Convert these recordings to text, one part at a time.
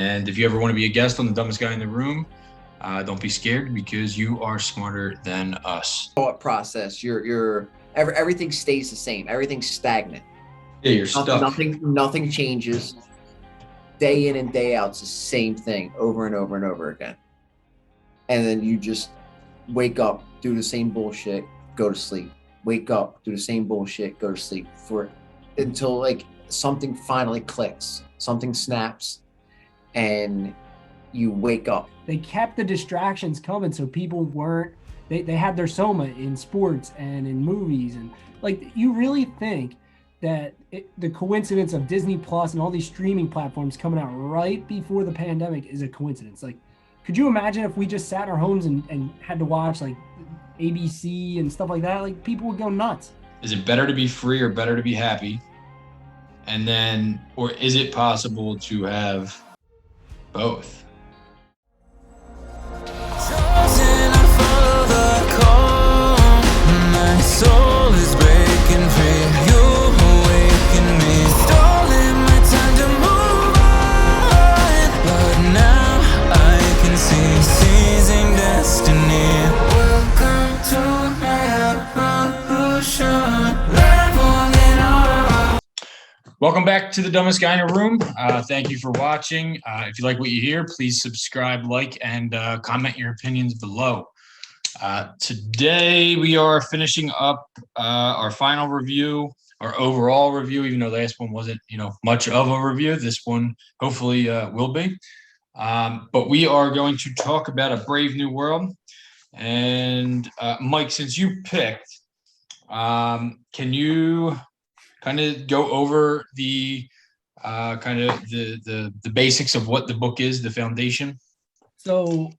And if you ever want to be a guest on The Dumbest Guy in the Room, don't be scared because you are smarter than us. Thought process. Everything stays the same. Everything's stagnant. Yeah, you're stuck. Nothing changes. Day in and day out, it's the same thing over and over and over again. And then you just wake up, do the same bullshit, go to sleep. Wake up, do the same bullshit, go to sleep until like something finally clicks, something snaps, and you wake up. They kept the distractions coming, so people weren't. They had their Soma in sports and in movies, and like, you really think that the coincidence of Disney Plus and all these streaming platforms coming out right before the pandemic is a coincidence? Like, could you imagine if we just sat in our homes and had to watch like ABC and stuff like that? Like, people would go nuts. Is it better to be free or better to be happy? And then, or is it possible to have both? My soul is breaking free. You awaken me, stolen my time to move on. But now I can see seizing destiny. Welcome to my evolution. Welcome back to The Dumbest Guy in a Room. Thank you for watching. If you like what you hear, please subscribe, like, and comment your opinions below. Today we are finishing up our final review, our overall review, even though the last one wasn't, much of a review. This one hopefully will be. But we are going to talk about A Brave New World. And Mike, since you picked, can you kind of go over the the basics of what the book is, the foundation? So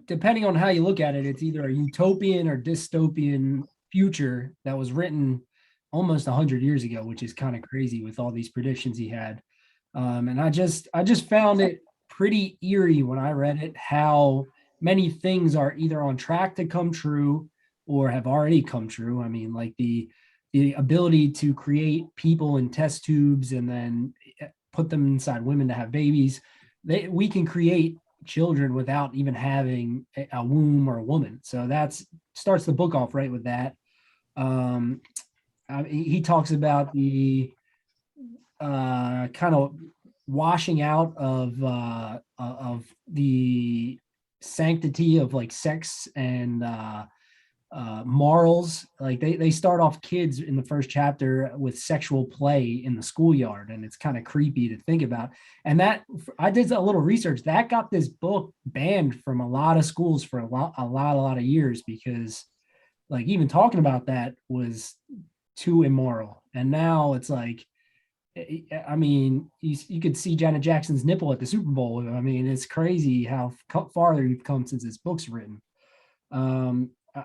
depending on how you look at it, it's either a utopian or dystopian future that was written almost 100 years ago, which is kind of crazy with all these predictions he had. And I just found it pretty eerie when I read it, how many things are either on track to come true or have already come true. I mean, like the ability to create people in test tubes and then put them inside women to have babies. We can create children without even having a womb or a woman. So that starts the book off right with that. He talks about the kind of washing out of the sanctity of like sex and morals. Like they start off kids in the first chapter with sexual play in the schoolyard, and it's kind of creepy to think about. And that, I did a little research, that got this book banned from a lot of schools for a lot of years, because like even talking about that was too immoral. And now it's like, I mean, you could see Janet Jackson's nipple at the Super Bowl. I mean, it's crazy how farther you've come since this book's written.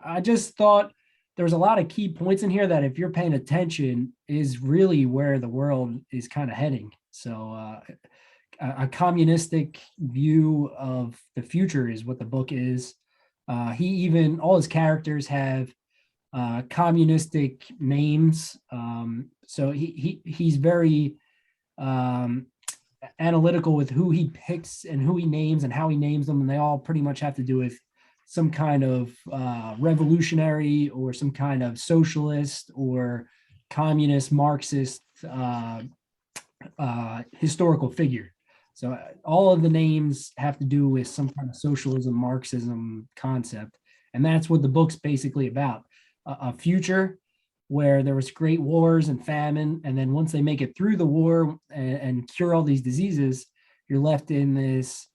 I just thought there was a lot of key points in here that, if you're paying attention, is really where the world is kind of heading. So a communistic view of the future is what the book is. All his characters have communistic names. So he's very analytical with who he picks and who he names and how he names them. And they all pretty much have to do with some kind of revolutionary or some kind of socialist or communist Marxist historical figure. So all of the names have to do with some kind of socialism, Marxism concept. And that's what the book's basically about. A future where there was great wars and famine. And then once they make it through the war and cure all these diseases, you're left in this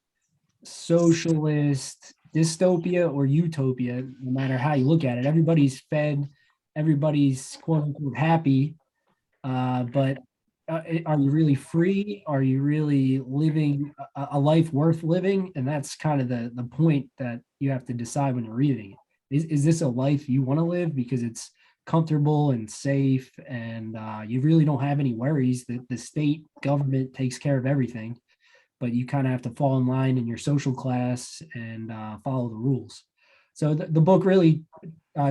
socialist dystopia or utopia, no matter how you look at it. Everybody's fed, everybody's quote unquote happy, but are you really free? Are you really living a life worth living? And that's kind of the point that you have to decide when you're reading it. Is this a life you want to live because it's comfortable and safe, and you really don't have any worries that the state government takes care of everything, but you kind of have to fall in line in your social class and follow the rules. So the book really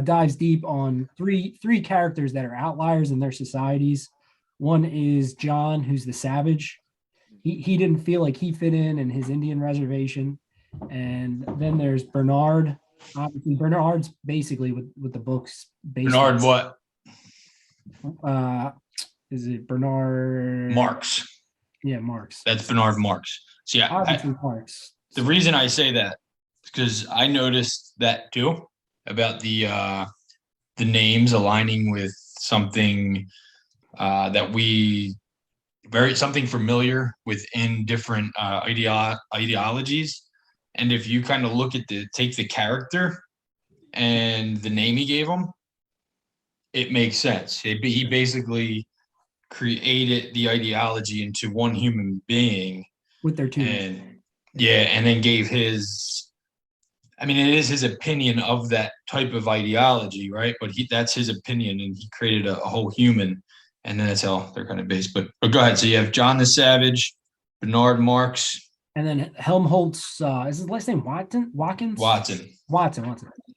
dives deep on three characters that are outliers in their societies. One is John, who's the savage. he didn't feel like he fit in his Indian reservation. And then there's Bernard. Obviously, Bernard's basically what the book's based Bernard, on. what? Is it Bernard Marx. Yeah, Marx. That's Bernard Marx. So yeah, Obviously, Marx. the reason I say that is because I noticed that too about the names aligning with something that we something familiar within different ideologies. And if you kind of look at take the character and the name he gave him, it makes sense. He basically created the ideology into one human being With their two. and then gave his, I mean, it is his opinion of that type of ideology, right? But that's his opinion, and he created a whole human, and then that's how they're kind of based. But go ahead. So you have John the Savage, Bernard Marx, and then Helmholtz. Is his last name Watkins? Watson.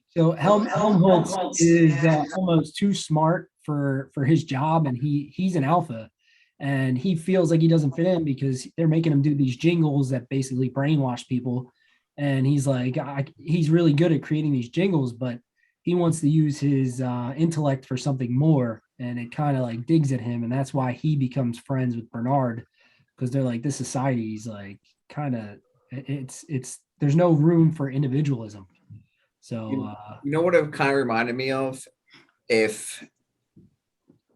So Helmholtz is almost too smart for his job, and he's an alpha, and he feels like he doesn't fit in because they're making him do these jingles that basically brainwash people. And he's like, he's really good at creating these jingles, but he wants to use his intellect for something more. And it kind of like digs at him. And that's why he becomes friends with Bernard, because they're like, this society is like kind of, there's no room for individualism. So, you know what it kind of reminded me of? If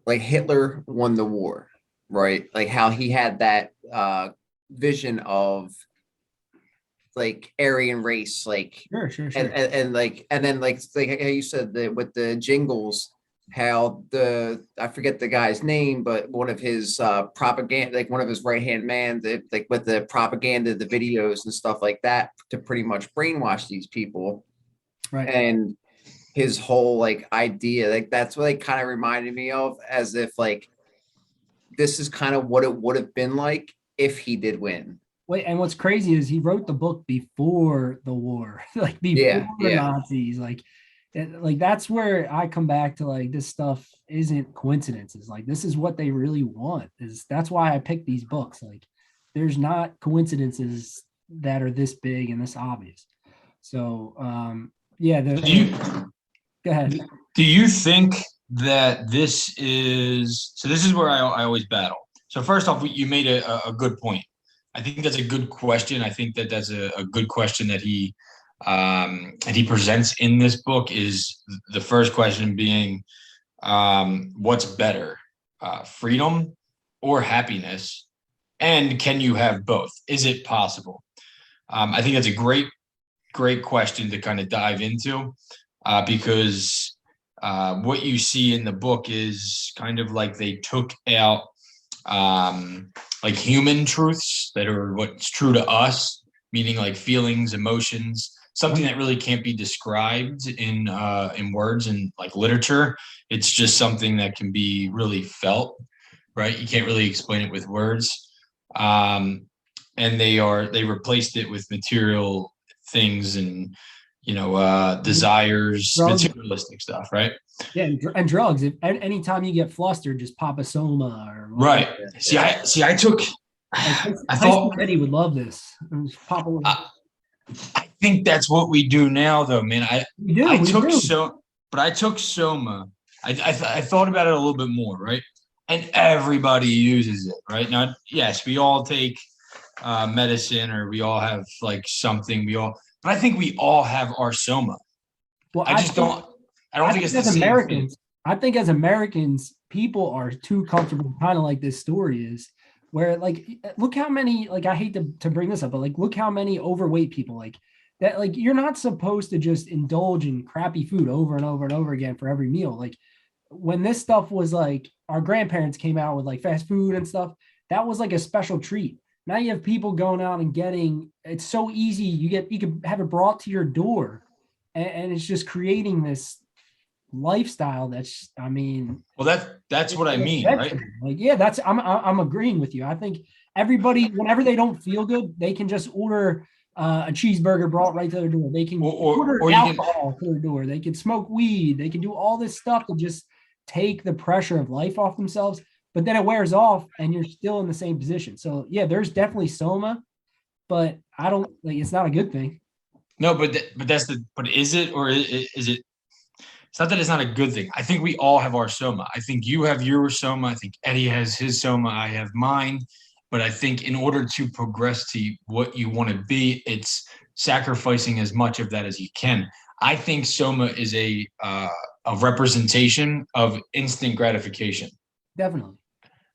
like Hitler won the war, right? Like how he had that vision of like Aryan race, like sure. And then how you said that with the jingles, how I forget the guy's name, but one of his propaganda, like one of his right-hand man, like with the propaganda, the videos and stuff like that, to pretty much brainwash these people. Right. And his whole like idea, like that's what it kind of reminded me of, as if like this is kind of what it would have been like if he did win. Wait, and what's crazy is he wrote the book before the war, like before the Nazis. Like that's where I come back to, like, this stuff isn't coincidences. Like, this is what they really want. That's why I picked these books. Like, there's not coincidences that are this big and this obvious. So, go ahead. Do you think that this is where I always battle. So first off, you made a good point. I think that's a good question. I think that's a good question that he presents in this book. Is the first question being, what's better, freedom or happiness? And can you have both? Is it possible? I think that's a great question to kind of dive into, because what you see in the book is kind of like they took out like human truths that are what's true to us, meaning like feelings, emotions, something that really can't be described in words and like literature. It's just something that can be really felt, right? You can't really explain it with words. And they replaced it with material things and, desires, drugs. Materialistic stuff, right? Yeah, and drugs. If anytime you get flustered, just pop a Soma or right. I thought Eddie would love this. Pop a I think that's what we do now, though, man. I took Soma. I thought about it a little bit more, right? And everybody uses it, right? Now, yes, we all take medicine, or we all have like something. But I think we all have our Soma. Well, I don't think it's the same Americans. thing. I think as Americans, people are too comfortable, kind of like this story is, where like, look how many, like, I hate to bring this up, but like, look how many overweight people like that. Like, you're not supposed to just indulge in crappy food over and over and over again for every meal. Like, when this stuff was like, our grandparents came out with like fast food and stuff, that was like a special treat. Now you have people going out and getting, it's so easy. You can have it brought to your door, and it's just creating this lifestyle that's, I mean, well, that's what I mean, right? Like, yeah, I'm agreeing with you. I think everybody, whenever they don't feel good, they can just order a cheeseburger brought right to their door. They can order alcohol to their door. They can smoke weed. They can do all this stuff to just take the pressure of life off themselves. but then it wears off and you're still in the same position. So yeah, there's definitely Soma, but I don't like, it's not a good thing. No, but is it, or is it? It's not that it's not a good thing. I think we all have our Soma. I think you have your Soma. I think Eddie has his Soma. I have mine. But I think in order to progress to what you want to be, it's sacrificing as much of that as you can. I think Soma is a representation of instant gratification. Definitely.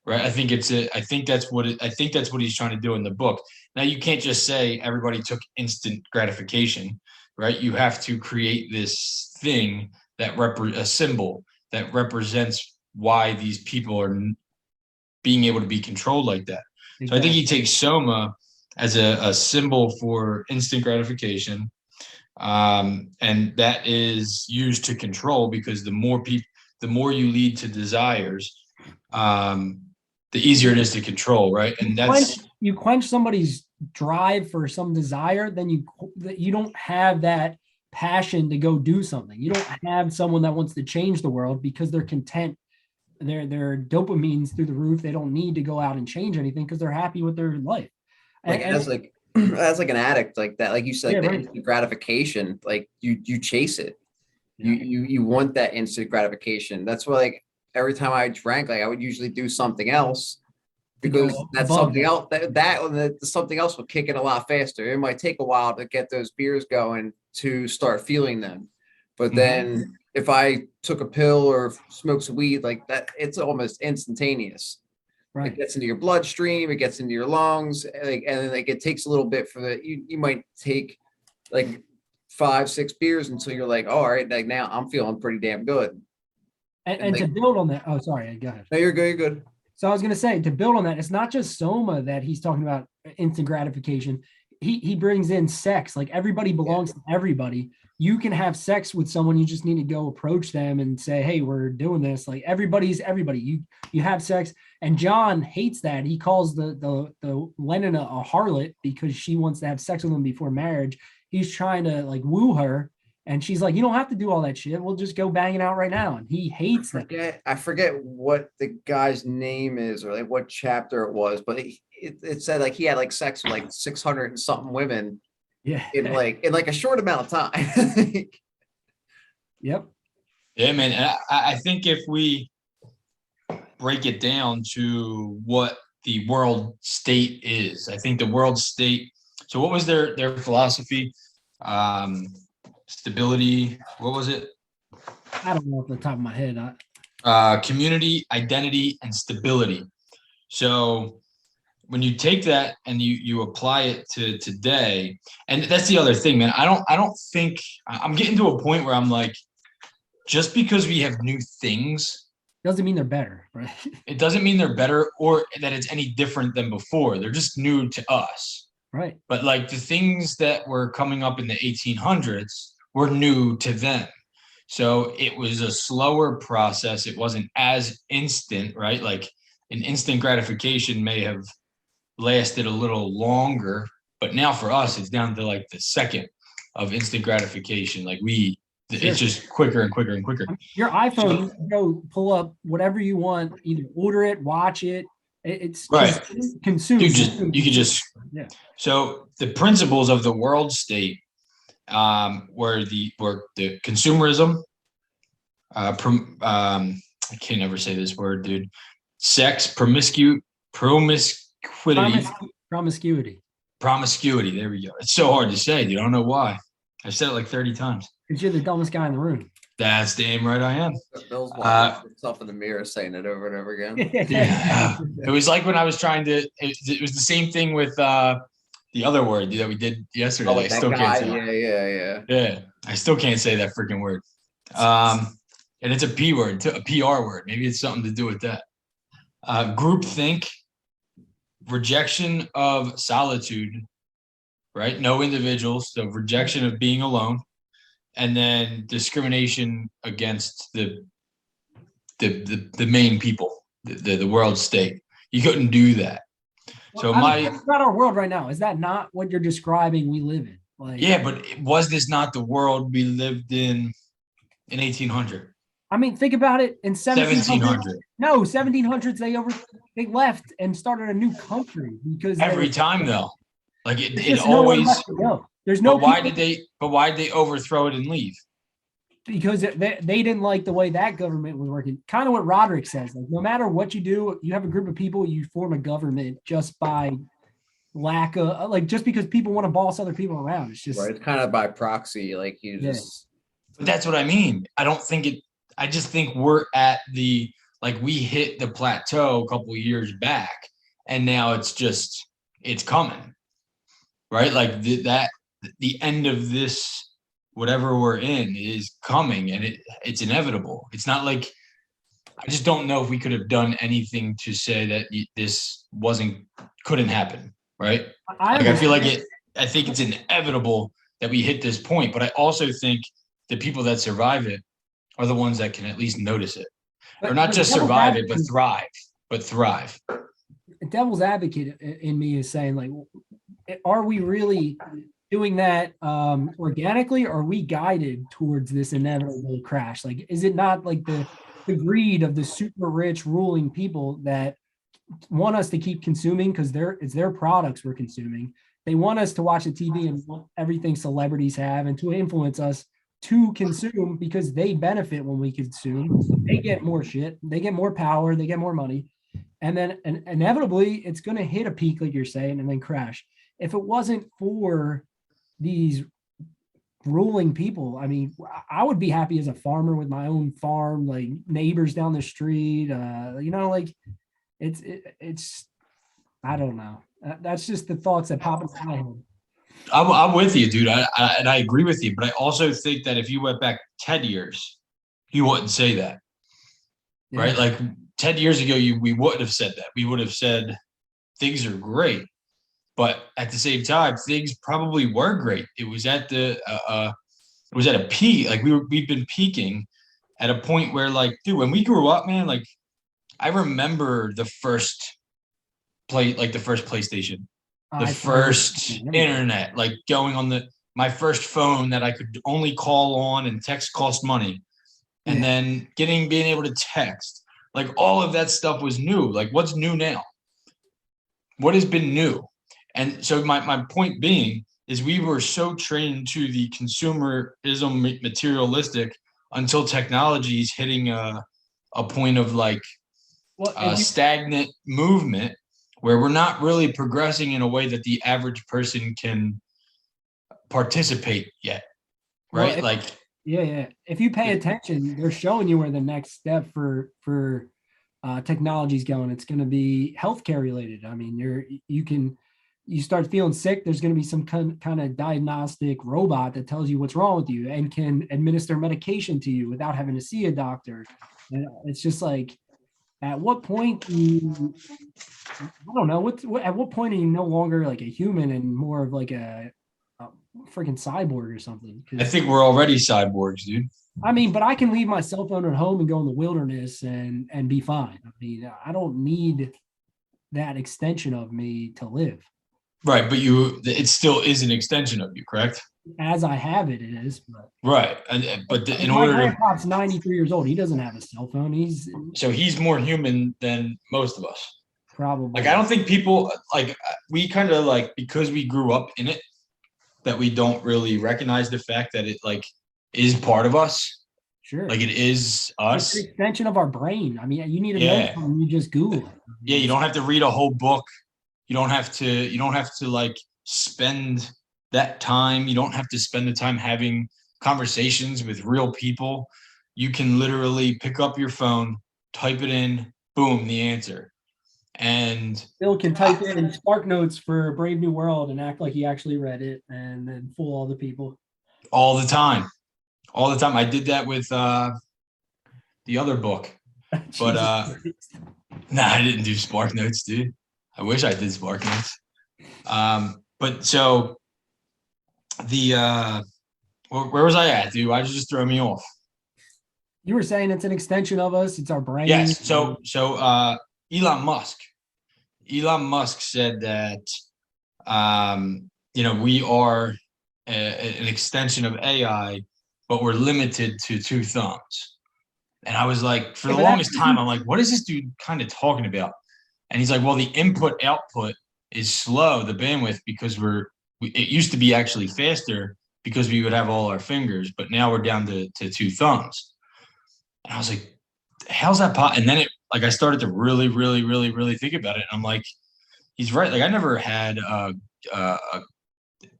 Right. I think that's what he's trying to do in the book. Now, you can't just say everybody took instant gratification, right? You have to create this thing a symbol that represents why these people are being able to be controlled like that. Exactly. So I think he takes Soma as a symbol for instant gratification. And that is used to control, because the more you lead to desires, the easier it is to control, right? And you quench somebody's drive for some desire, then you don't have that passion to go do something. You don't have someone that wants to change the world because they're content. Their dopamine's through the roof. They don't need to go out and change anything because they're happy with their life. As like an addict like that, like you said, like the instant gratification, like you chase it. Yeah. You want that instant gratification. That's why, like, every time I drank, like, I would usually do something else, because that's something else that something else will kick it a lot faster. It might take a while to get those beers going to start feeling them, but then if I took a pill or smoked some weed like that, it's almost instantaneous. Right. It gets into your bloodstream, it gets into your lungs, and then like it takes a little bit for you might take like 5-6 beers until you're like, oh, all right, like now I'm feeling pretty damn good. And like, to build on that, oh, sorry, go ahead. No, you're good. You're good. So I was going to say, to build on that, it's not just Soma that he's talking about instant gratification. He brings in sex. Like, everybody belongs to everybody. You can have sex with someone. You just need to go approach them and say, hey, we're doing this. Like, everybody's everybody. You have sex. And John hates that. He calls the Lennon a harlot because she wants to have sex with him before marriage. He's trying to like woo her. And she's like, you don't have to do all that shit. We'll just go bang it out right now. And he hates that. I forget what the guy's name is, or like what chapter it was, but it said like he had like sex with like 600 and something women. Yeah. In like a short amount of time. Yep. Yeah, man. And I think if we break it down to what the world state is, I think the world state. So what was their philosophy? Stability. What was it? I don't know off the top of my head. Community, identity, and stability. So when you take that and you apply it to today, and that's the other thing, man. I don't think I'm getting to a point where I'm like, just because we have new things doesn't mean they're better, right? It doesn't mean they're better or that it's any different than before. They're just new to us. Right. But like the things that were coming up in the 1800s were new to them. So it was a slower process. It wasn't as instant, right? Like an instant gratification may have lasted a little longer, but now for us, it's down to like the second of instant gratification. Like it's just quicker and quicker and quicker. Your iPhone, go pull up whatever you want, either order it, watch it. It's right. Consume. You could just. Yeah. So the principles of the world state were the consumerism. I can't ever say this word, dude. Sex, promiscuity. Promiscuity. There we go. It's so hard to say, dude. I don't know why. I've said it like 30 times. Because you're the dumbest guy in the room. That's damn right I am. Bill's watching himself in the mirror saying it over and over again. Yeah. It was like when I was trying to. It was the same thing with the other word that we did yesterday. I still can't say. Yeah. I still can't say that freaking word. And it's a P word, a PR word. Maybe it's something to do with that. Groupthink, rejection of solitude, right? No individuals, so rejection of being alone, and then discrimination against the main people, the world state. You couldn't do that. So it's not our world right now. Is that not what you're describing we live in? Like, yeah, but was this not the world we lived in 1800? I mean, think about it. In 1700. no, 1700s, they left and started a new country because Every time though, like there's it just nowhere always. left to go. There's But no why people, did they? But why did they overthrow it and leave? because they didn't like the way that government was working. Kind of what Roderick says. Like, no matter what you do, you have a group of people, you form a government just by lack of, like, just because people want to boss other people around. It's just Right. It's kind of by proxy. Like you Yeah. just But that's what I mean. I don't think it. I just think we're at the like we hit the plateau a couple of years back, and now it's coming, right? Like the end of this whatever we're in is coming, and it's inevitable. It's not like I just don't know if we could have done anything to say that this couldn't happen, right? Like I feel like it. I think it's inevitable that we hit this point, but I also think the people that survive it are the ones that can at least notice it, or not just survive it, but thrive. But thrive. Devil's advocate in me is saying, like, are we really doing that organically, or are we guided towards this inevitable crash? Like, is it not like the greed of the super rich ruling people that want us to keep consuming because it's their products we're consuming? They want us to watch the TV and everything celebrities have, and to influence us to consume because they benefit when we consume. They get more shit, they get more power, they get more money. And then inevitably it's going to hit a peak, like you're saying, and then crash. If it wasn't for these ruling people, I mean, I would be happy as a farmer with my own farm, like neighbors down the street. Like it's I don't know. That's just the thoughts that pop into my head. I'm with you, dude. And I agree with you, but I also think that if you went back 10 years, you wouldn't say that, right? Yeah. Like 10 years ago, we wouldn't have said that. We would have said things are great, but at the same time, things probably were great. It was at a peak. Like we've been peaking at a point where, like, dude, when we grew up, man, like I remember the first PlayStation, the first internet, like going on my first phone that I could only call on, and text cost money. And then being able to text, like all of that stuff was new. Like what's new now? What has been new? And so my point being is we were so trained to the consumerism materialistic until technology is hitting a point of like stagnant movement where we're not really progressing in a way that the average person can participate yet, right? If you pay attention, they're showing you where the next step for technology is going. It's going to be healthcare related. I mean, you start feeling sick, there's going to be some kind of diagnostic robot that tells you what's wrong with you and can administer medication to you without having to see a doctor. And it's just like, at what point I don't know, at what point are you no longer like a human and more of like a freaking cyborg or something? I think we're already cyborgs, dude. I mean, but I can leave my cell phone at home and go in the wilderness and be fine. I mean, I don't need that extension of me to live. Right, but it still is an extension of you, correct? As I have it, it is. But right, in my order grandpa's 93 years old. He doesn't have a cell phone. He's more human than most of us. Probably. Like I don't think people like we kind of like because we grew up in it that we don't really recognize the fact that it like is part of us. Sure. Like it is us. It's an extension of our brain. I mean, you need to know something, you just Google it. Yeah, you don't have to read a whole book. You don't have to like spend that time. You don't have to spend the time having conversations with real people. You can literally pick up your phone, type it in, boom, the answer. And Bill can type in Spark Notes for Brave New World and act like he actually read it and then fool all the people. All the time. I did that with the other book. But I didn't do Spark Notes, dude. I wish I did Spark Notes. But so the where was I at, dude? Why'd you just throw me off? You were saying it's an extension of us, it's our brain. Yes. So Elon Musk said that we are an extension of AI, but we're limited to two thumbs. And I was like, for Yeah, the but that- longest time, I'm like, what is this dude kind of talking about? And he's like, well, the input output is slow, the bandwidth, because it used to be actually faster because we would have all our fingers, but now we're down to two thumbs. And I was like, how's that pot? And then like I started to really, really, really, really think about it. And I'm like, he's right. Like I never had a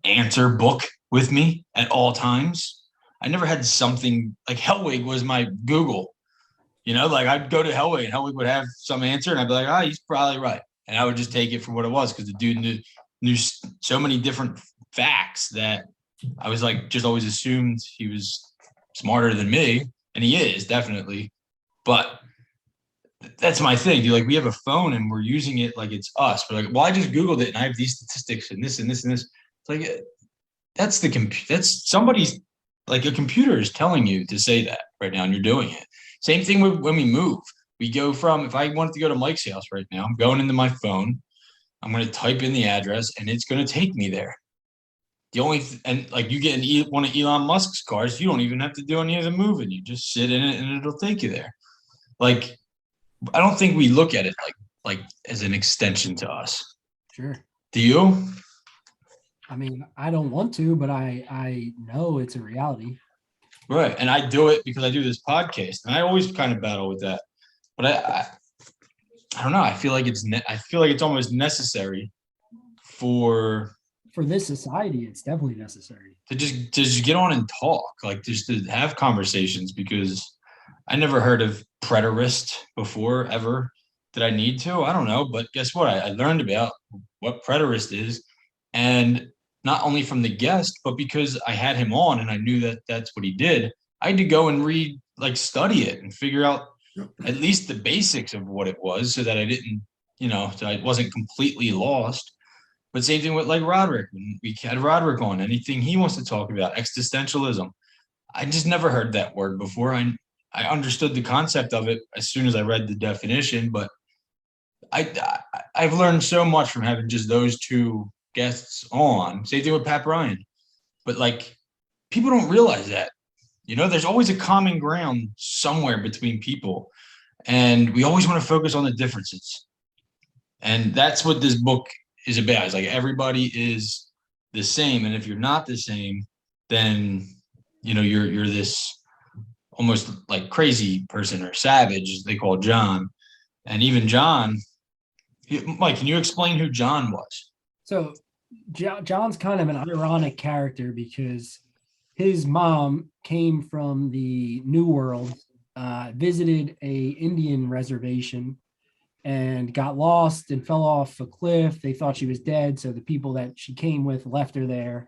answer book with me at all times. I never had something like Hellwig was my Google. Like I'd go to Hellwig and Hellwig would have some answer, and I'd be like, "Oh, he's probably right," and I would just take it for what it was because the dude knew so many different facts that I was like just always assumed he was smarter than me, and he is definitely. But that's my thing, dude. Like we have a phone and we're using it like it's us. We're like, well, I just Googled it and I have these statistics and this and this and this. It's like that's that's somebody's like a computer is telling you to say that right now, and you're doing it. Same thing when we move. We go from, if I wanted to go to Mike's house right now, I'm going into my phone. I'm going to type in the address and it's going to take me there. And like you get in one of Elon Musk's cars, you don't even have to do any of the moving. You just sit in it and it'll take you there. Like, I don't think we look at it like as an extension to us. Sure. Do you? I mean, I don't want to, but I know it's a reality. Right. And I do it because I do this podcast, and I always kind of battle with that. But I don't know. I feel like it's almost necessary for this society. It's definitely necessary to just get on and talk, like just to have conversations, because I never heard of preterist before ever. Did I need to? I don't know. But guess what? I learned about what preterist is, and not only from the guest, but because I had him on and I knew that that's what he did, I had to go and study it and figure out at least the basics of what it was so that I didn't, so I wasn't completely lost. But same thing with like Roderick. When we had Roderick on, anything he wants to talk about, existentialism. I just never heard that word before. I understood the concept of it as soon as I read the definition, but I've learned so much from having just those two guests on. Same thing with Pat Bryan. But like people don't realize that. There's always a common ground somewhere between people. And we always want to focus on the differences. And that's what this book is about. It's like everybody is the same. And if you're not the same, then you're this almost like crazy person or savage, as they call John. And even John, Mike, can you explain who John was? So John's kind of an ironic character because his mom came from the New World, visited a Indian reservation, and got lost and fell off a cliff. They thought she was dead, so the people that she came with left her there.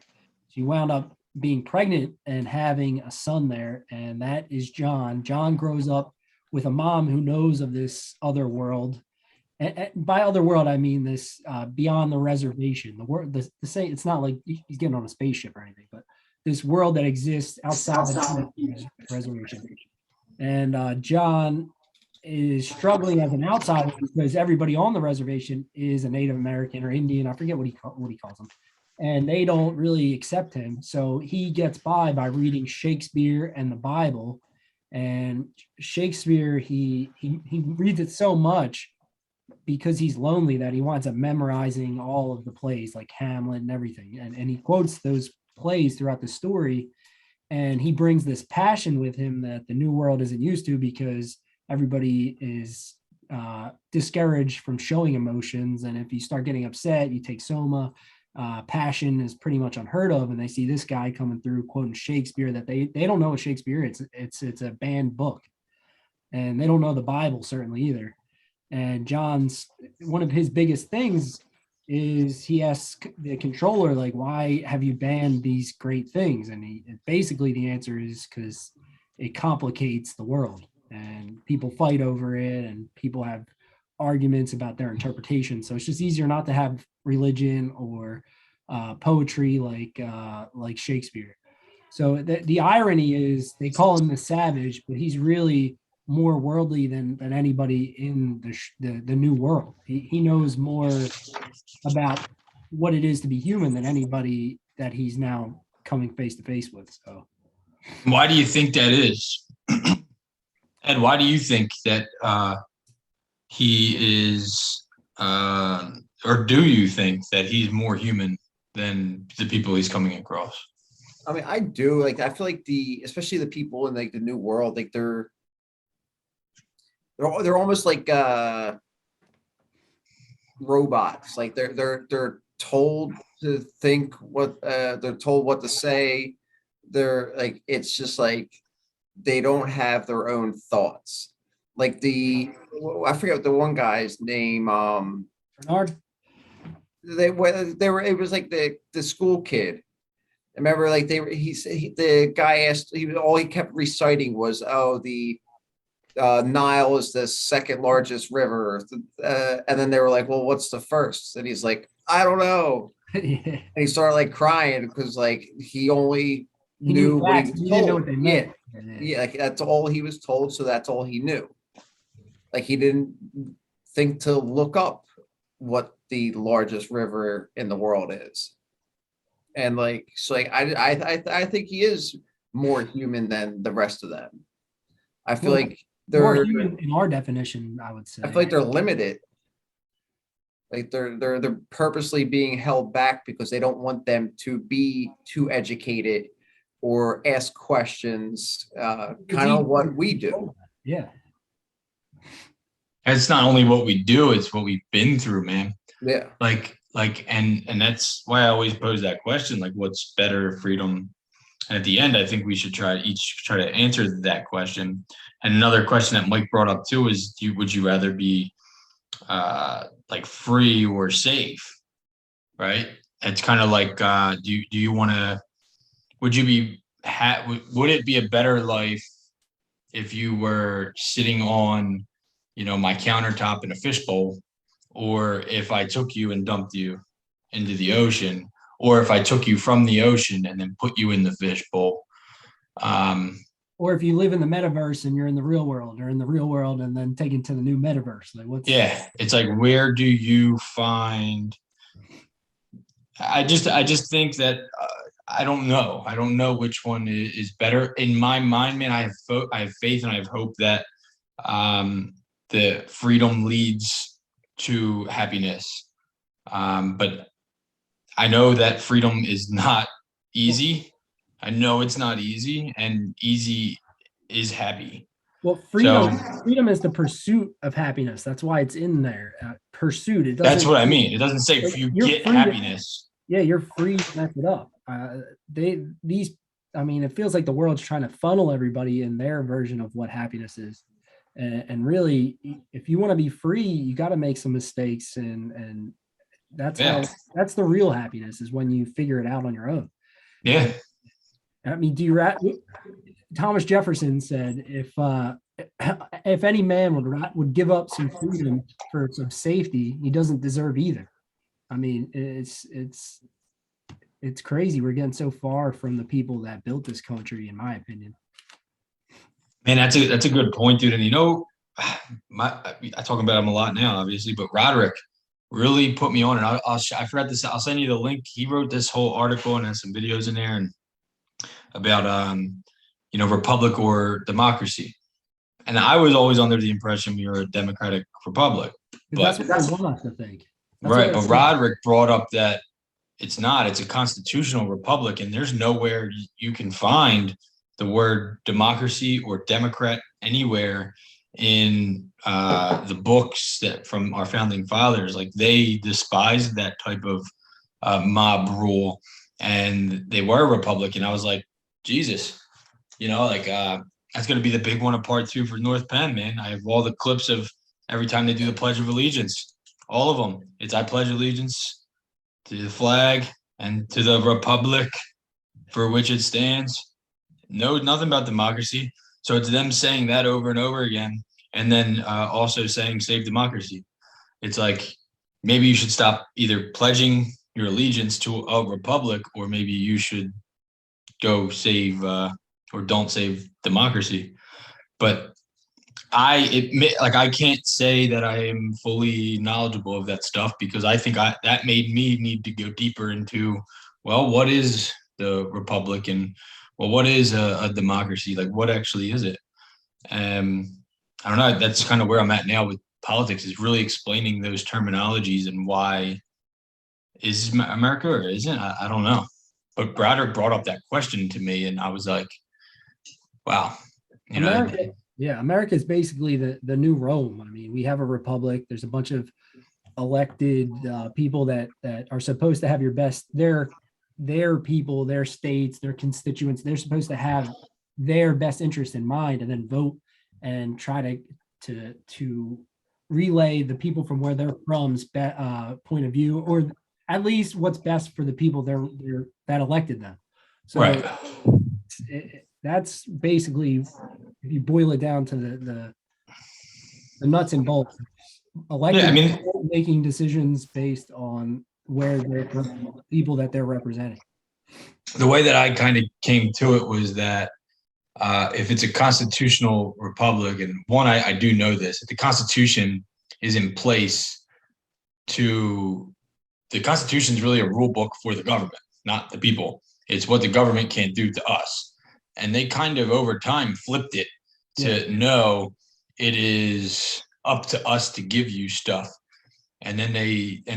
She wound up being pregnant and having a son there, and that is John. John grows up with a mom who knows of this other world. And by other world, I mean this beyond the reservation. The world, the same. It's not like he's getting on a spaceship or anything, but this world that exists outside the reservation. And John is struggling as an outsider because everybody on the reservation is a Native American or Indian. I forget what he calls them, and they don't really accept him. So he gets by reading Shakespeare and the Bible. And Shakespeare, he reads it so much because he's lonely that he winds up memorizing all of the plays like Hamlet and everything. And he quotes those plays throughout the story. And he brings this passion with him that the New World isn't used to because everybody is discouraged from showing emotions. And if you start getting upset, you take Soma. Passion is pretty much unheard of. And they see this guy coming through quoting Shakespeare that they don't know what Shakespeare is. It's a banned book. And they don't know the Bible certainly either. And John's, one of his biggest things is he asks the controller, like, why have you banned these great things? And basically the answer is because it complicates the world and people fight over it and people have arguments about their interpretation. So it's just easier not to have religion or poetry like Shakespeare. So the irony is they call him the savage, but he's really more worldly than anybody in the New World. He knows more about what it is to be human than anybody that he's now coming face to face with. So why do you think that is? Ed, why do you think that he is, or do you think that he's more human than the people he's coming across? I mean, I do like. I feel like especially the people in like the new world, like they're almost like robots. Like they're told to think what they're told what to say. They're like it's just like they don't have their own thoughts. Like I forget the one guy's name. Bernard. They were it was like the school kid. Remember, like the guy asked. All he kept reciting was, "Oh, the Nile is the second largest river," and then they were like, "Well, what's the first?" And he's like, "I don't know." Yeah. And he started like crying because like he only He knew knew what he facts, was but he didn't know told. what they Yeah, meant. yeah, like that's all he was told, so that's all he knew. Like he didn't think to look up what the largest river in the world is. And like so like I think he is more human than the rest of them. I feel Well, like more they're human in our definition, I would say. I feel like they're limited. Like they're purposely being held back because they don't want them to be too educated or ask questions, kind of what we do. Yeah. And it's not only what we do, it's what we've been through, man. Yeah. And that's why I always pose that question, like what's better, freedom? And at the end, I think we should each try to answer that question. And another question that Mike brought up too is, would you rather be like free or safe? Right? It's kind of like, do you want to? Would you be? Would it be a better life if you were sitting on, my countertop in a fishbowl, or if I took you and dumped you into the ocean, or if I took you from the ocean and then put you in the fishbowl? Or if you live in the metaverse and you're in the real world, or in the real world and then taken to the new metaverse, like what's? Yeah, it's like, where do you find? I just think that I don't know. I don't know which one is better in my mind, man. I have faith and I have hope that the freedom leads to happiness. But I know that freedom is not easy. I know it's not easy, and easy is happy. Well, freedom is the pursuit of happiness. That's why it's in there. Pursuit. It doesn't. That's what I mean. It doesn't say if you get happiness. Yeah, you're free to mess it up. I mean, it feels like the world's trying to funnel everybody in their version of what happiness is. And really, if you want to be free, you got to make some mistakes, and that's the real happiness, is when you figure it out on your own. Yeah. I mean, Thomas Jefferson said, if any man would give up some freedom for some safety, he doesn't deserve either. I mean, it's crazy. We're getting so far from the people that built this country, in my opinion. Man, that's a good point, dude. And I talk about him a lot now, obviously, but Roderick really put me on, and I forgot this. I'll send you the link. He wrote this whole article and has some videos in there and about republic or democracy. And I was always under the impression we were a democratic republic. But that's what they want us to think. Right, but Roderick brought up that it's not. It's a constitutional republic, and there's nowhere you can find the word democracy or democrat anywhere in the books that from our founding fathers. Like, they despised that type of mob rule, and they were a republic. And I was like, Jesus, that's going to be the big one of part 2 for North Penn, man. I have all the clips of every time they do the Pledge of Allegiance, all of them. It's I pledge allegiance to the flag and to the republic for which it stands. No, nothing about democracy. So it's them saying that over and over again, and then also saying save democracy. It's like, maybe you should stop either pledging your allegiance to a republic, or maybe you should go save or don't save democracy. But I admit, I can't say that I am fully knowledgeable of that stuff, because I think that made me need to go deeper into, well, what is the republic, and well, what is a democracy? Like, what actually is it? I don't know. That's kind of where I'm at now with politics, is really explaining those terminologies and why is America or isn't. I don't know. But Browder brought up that question to me, and I was like, wow. America, yeah, America is basically the new Rome. I mean, we have a republic. There's a bunch of elected people that are supposed to have your best. Their people, their states, their constituents. They're supposed to have their best interest in mind, and then vote and try to relay the people from where they're from's point of view, or at least what's best for the people that elected them. So right. That's basically, if you boil it down to the nuts and bolts, elected people making decisions based on where they're from, the people that they're representing. The way that I kind of came to it was that if it's a constitutional republic, and one, I do know this, if the Constitution is in place the Constitution is really a rule book for the government, not the people. It's what the government can't do to us. And they kind of over time flipped it to no, it is up to us to give you stuff. And then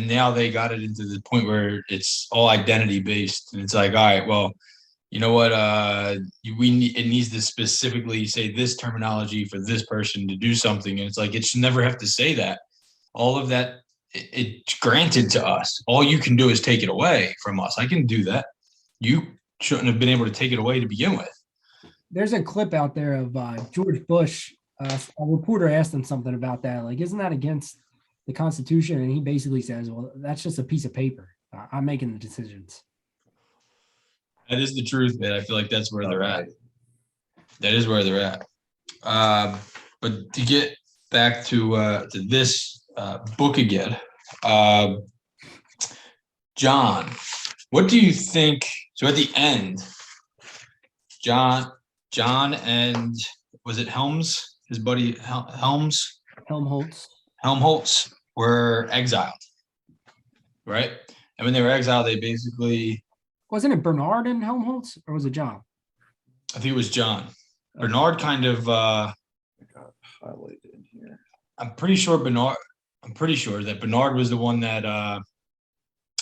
now they got it into the point where it's all identity based. And it's like, all right, well, you know what? It needs to specifically say this terminology for this person to do something. And it's like, it should never have to say that. All of that, it's granted to us. All you can do is take it away from us. I can do that. You shouldn't have been able to take it away to begin with. There's a clip out there of George Bush. A reporter asked him something about that. Like, isn't that against the Constitution? And he basically says, well, that's just a piece of paper. I'm making the decisions. That is the truth, man. I feel like that's where they're at. That is where they're at. But to get back to this book again, John, what do you think? So at the end, John and was it Helms, his buddy Helmholtz were exiled, right? And when they were exiled, they basically, wasn't it Bernard and Helmholtz, or was it John? I think it was John. Bernard kind of I got highlighted in here. I'm pretty sure that Bernard was the one that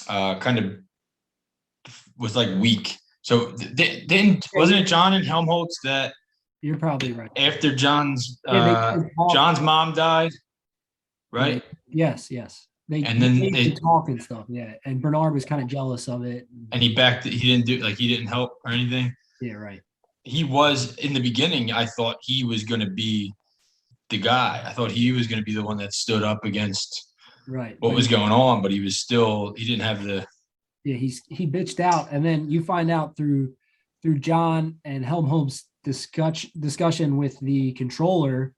kind of was like weak. So wasn't it John and Helmholtz that? You're probably right. After John's mom died, right? Yes. They talk and stuff. Yeah, and Bernard was kind of jealous of it. And he didn't help or anything. Yeah, right. He was in the beginning. I thought he was going to be the guy. I thought he was going to be the one that stood up against what was going on, but he didn't have the. Yeah, he bitched out, and then you find out through John and Helmholtz discussion with the controller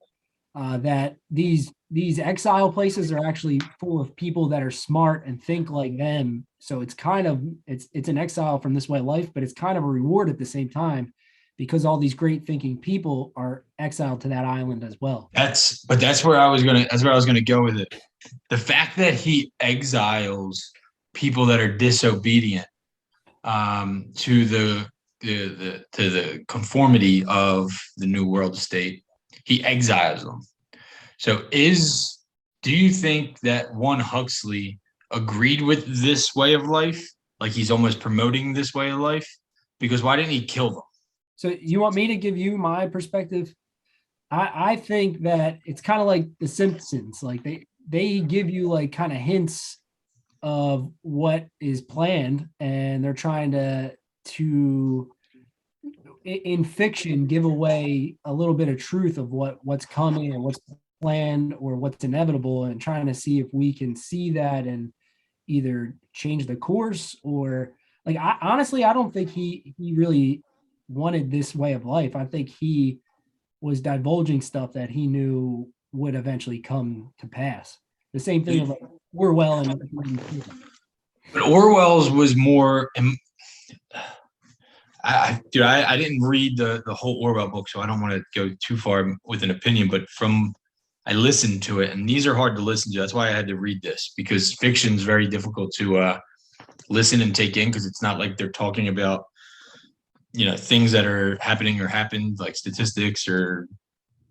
that these exile places are actually full of people that are smart and think like them. So it's kind of it's an exile from this way of life, but it's kind of a reward at the same time, because all these great thinking people are exiled to that island as well. That's where I was gonna go with it. The fact that he exiles people that are disobedient to the conformity of the New World State, he exiles them. So do you think that Huxley agreed with this way of life? Like he's almost promoting this way of life? Because why didn't he kill them? So you want me to give you my perspective? I think that it's kind of like The Simpsons. Like they give you like kind of hints of what is planned, and they're trying to in fiction give away a little bit of truth of what's coming and what's planned or what's inevitable, and trying to see if we can see that and either change the course or like I don't think he really wanted this way of life. I think he was divulging stuff that he knew would eventually come to pass. The same thing of like Orwell and but Orwell's was more. I didn't read the whole Orwell book, so I don't want to go too far with an opinion. But I listened to it, and these are hard to listen to. That's why I had to read this, because fiction is very difficult to listen and take in, because it's not like they're talking about things that are happening or happened, like statistics or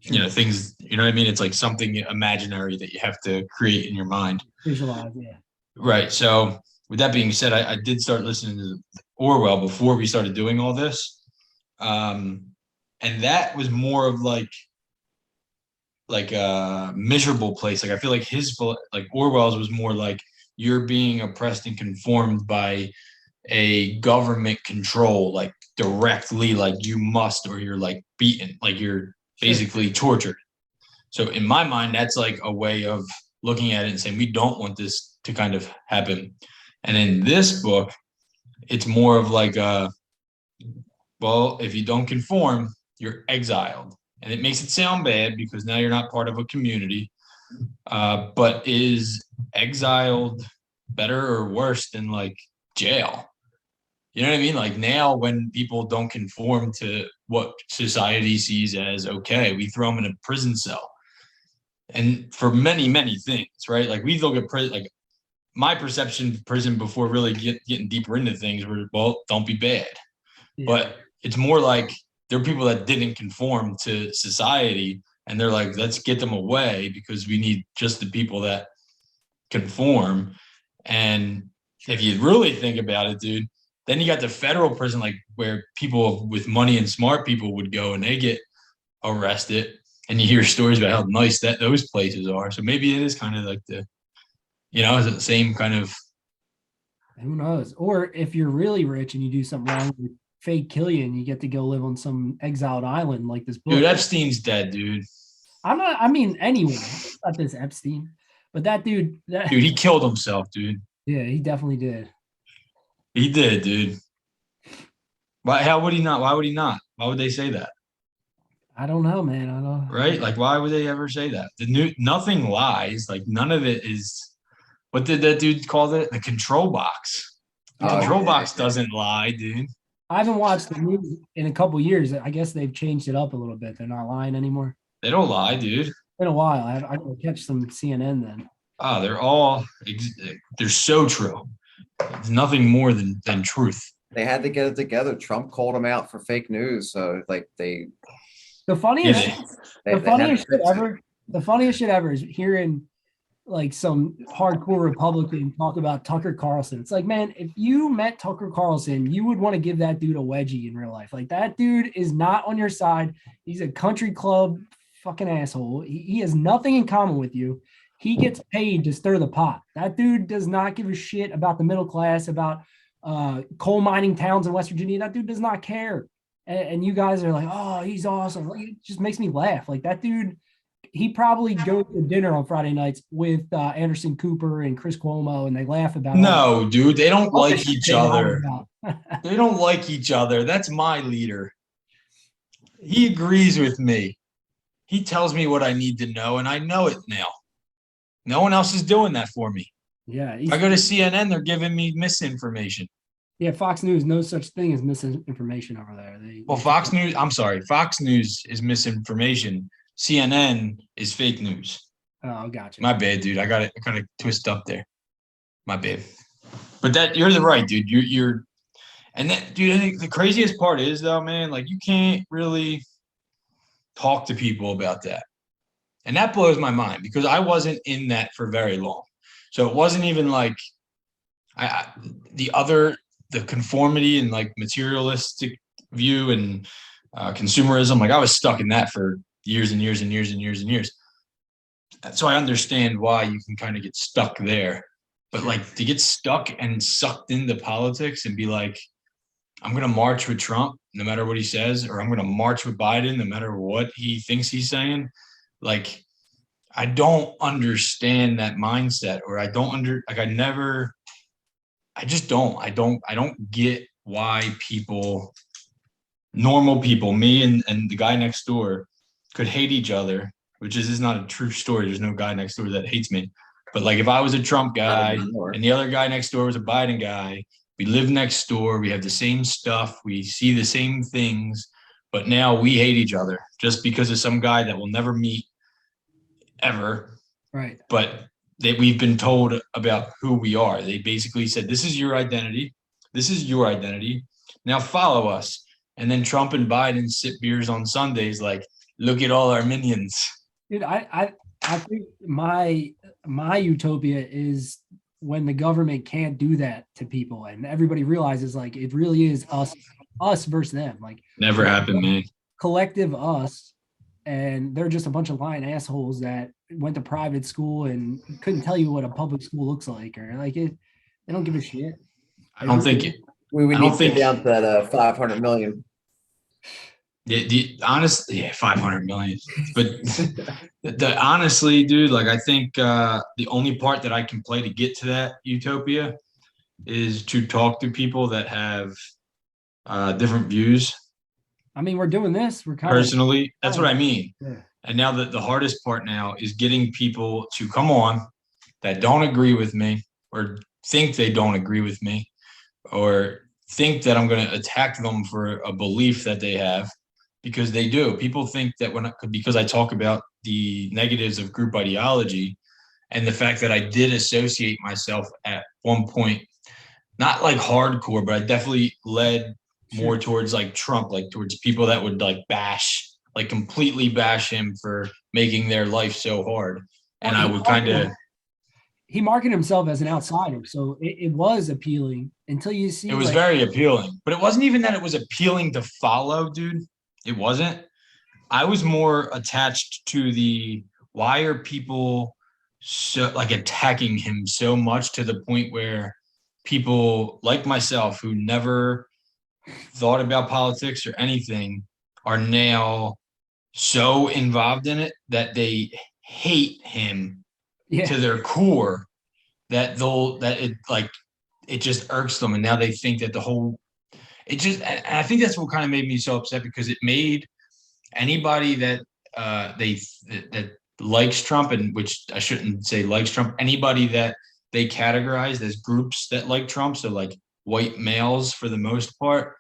things, you know what I mean? It's like something imaginary that you have to create in your mind. Visualize, yeah. Right. So with that being said, I did start listening to Orwell before we started doing all this. And that was more of like a miserable place. Like I feel like Orwell's was more like you're being oppressed and conformed by a government control, like directly, like you must, or you're like beaten, like you're basically tortured. So in my mind, that's like a way of looking at it and saying, we don't want this to kind of happen. And in this book, it's more of like, well, if you don't conform, you're exiled. And it makes it sound bad because now you're not part of a community. But is exiled better or worse than like jail? You know what I mean? Like now when people don't conform to what society sees as okay, we throw them in a prison cell. And for many, many things, right? Like we look at prison, like my perception of prison before really getting deeper into things were, well, don't be bad. Yeah. But it's more like there are people that didn't conform to society and they're like, let's get them away because we need just the people that conform. And if you really think about it, dude, then you got the federal prison, like where people with money and smart people would go and they get arrested. And you hear stories about how nice that those places are. So maybe it is kind of like is it the same kind of. Who knows? Or if you're really rich and you do something wrong, with fake kill you and you get to go live on some exiled island like this book. Dude, Epstein's dead, dude. Anyone, not this Epstein, but that dude. Dude, he killed himself, dude. Yeah, he definitely did. He did, dude. How would he not? Why would he not? Why would they say that? I don't know, man. I don't. Right? Like, why would they ever say that? Nothing lies. Like, none of it is. What did that dude call it? The control box. The control box doesn't lie, dude. I haven't watched the news in a couple years. I guess they've changed it up a little bit. They're not lying anymore. They don't lie, dude. It's been a while. I can catch some CNN then. Oh, they're so true. It's nothing more than truth. They had to get it together. Trump called them out for fake news. So like the funniest shit ever is hearing like some hardcore Republican talk about Tucker Carlson. It's like, man, if you met Tucker Carlson, you would want to give that dude a wedgie in real life. Like that dude is not on your side. He's a country club fucking asshole. He has nothing in common with you. He gets paid to stir the pot. That dude does not give a shit about the middle class, about coal mining towns in West Virginia. That dude does not care. And you guys are like, oh, he's awesome. It just makes me laugh. Like that dude, he probably goes to dinner on Friday nights with Anderson Cooper and Chris Cuomo, and they laugh about it. No, dude, they don't like each other. They don't like each other. That's my leader. He agrees with me. He tells me what I need to know, and I know it now. No one else is doing that for me. Yeah. I go to CNN, they're giving me misinformation. Yeah, Fox News, no such thing as misinformation over there. Fox News is misinformation. CNN is fake news. Oh, gotcha. My bad, dude. I got it kind of twist up there. My bad. But you're right, dude. You're and that, dude, I think the craziest part is though, man, like you can't really talk to people about that. And that blows my mind because I wasn't in that for very long. So it wasn't even like the conformity and like materialistic view and consumerism. Like I was stuck in that for years and years and years and years and years. So I understand why you can kind of get stuck there. But like to get stuck and sucked into politics and be like, I'm going to march with Trump no matter what he says, or I'm going to march with Biden no matter what he thinks he's saying. Like, I don't understand that mindset, or I don't get why people, normal people, me and the guy next door could hate each other, which is not a true story. There's no guy next door that hates me. But like if I was a Trump guy and the other guy next door was a Biden guy, we live next door, we have the same stuff, we see the same things, but now we hate each other just because of some guy that we'll never meet ever. Right. But we've been told about who we are. They basically said, this is your identity. This is your identity. Now follow us. And then Trump and Biden sip beers on Sundays like, look at all our minions. Dude, I think my utopia is when the government can't do that to people and everybody realizes like it really is us versus them. Like Never happened, man. collective us, and they're just a bunch of lying assholes that went to private school and couldn't tell you what a public school looks like, or like it. They don't give a shit. I don't think it. We would I need don't to get think- down to that 500 million. Honestly, yeah, 500 million. But honestly, dude, like I think the only part that I can play to get to that utopia is to talk to people that have different views. I mean, we're doing this. We're kind Personally, that's what I mean. Yeah. And now the hardest part now is getting people to come on that don't agree with me or think they don't agree with me or think that I'm going to attack them for a belief that they have, because they do. People think that because I talk about the negatives of group ideology and the fact that I did associate myself at one point, not like hardcore, but I definitely led more towards like Trump, like towards people that would like completely bash him for making their life so hard. And I would kind of, he marketed himself as an outsider, so it was appealing until you see. It was very appealing, but it wasn't even that it was appealing to follow, dude. It wasn't. I was more attached to the why are people so like attacking him so much to the point where people like myself who never thought about politics or anything are now so involved in it that they hate him to their core, that it just irks them, and now they think that and I think that's what kind of made me so upset, because it made anybody that that likes Trump, and which I shouldn't say likes Trump, anybody that they categorized as groups that like Trump, so like white males for the most part,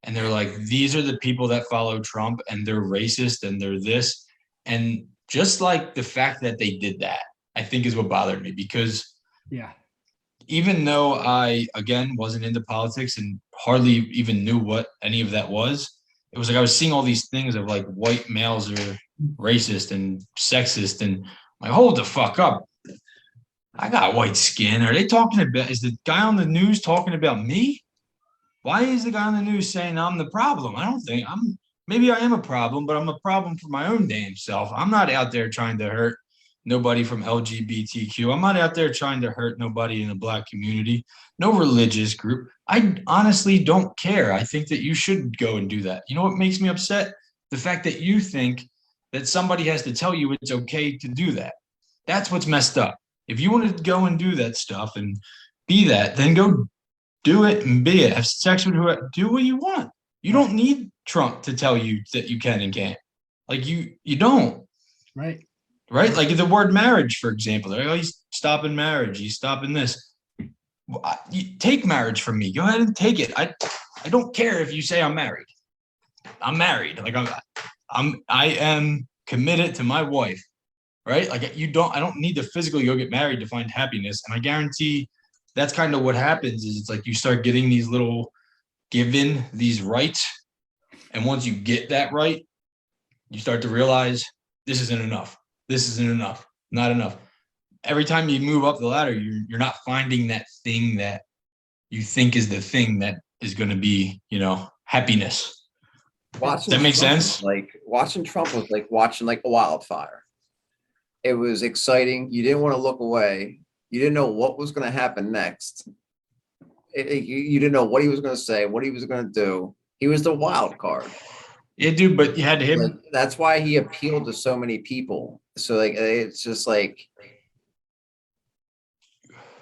and they're like, these are the people that follow Trump and they're racist and they're this. And just like the fact that they did that, I think is what bothered me, because even though I, again, wasn't into politics and hardly even knew what any of that was, it was like I was seeing all these things of like white males are racist and sexist, and like, hold the fuck up. I got white skin. Are they talking about, is the guy on the news talking about me? Why is the guy on the news saying I'm the problem? I don't think maybe I am a problem, but I'm a problem for my own damn self. I'm not out there trying to hurt nobody from LGBTQ. I'm not out there trying to hurt nobody in the Black community, no religious group. I honestly don't care. I think that you should go and do that. You know what makes me upset? The fact that you think that somebody has to tell you it's okay to do that. That's what's messed up. If you want to go and do that stuff and be that, then go do it and be it. Have sex with whoever. Do what you want. You don't need Trump to tell you that you can and can't. Like you don't. Right. Right? Like the word marriage, for example. Like, oh, he's stopping marriage. He's stopping this. You take marriage from me. Go ahead and take it. I don't care if you say I'm married. I'm married. Like I am committed to my wife. Right? Like I don't need to physically go get married to find happiness. And I guarantee that's kind of what happens is it's like you start getting given these rights. And once you get that right, you start to realize this isn't enough. This isn't enough. Not enough. Every time you move up the ladder, you're not finding that thing that you think is the thing that is going to be, happiness. Does that make sense? Like watching Trump was like watching like a wildfire. It was exciting. You didn't want to look away. You didn't know what was going to happen next. You didn't know what he was going to say, what he was going to do. He was the wild card. Yeah, dude, but you had to hit him. Like, that's why he appealed to so many people. So like, it's just like,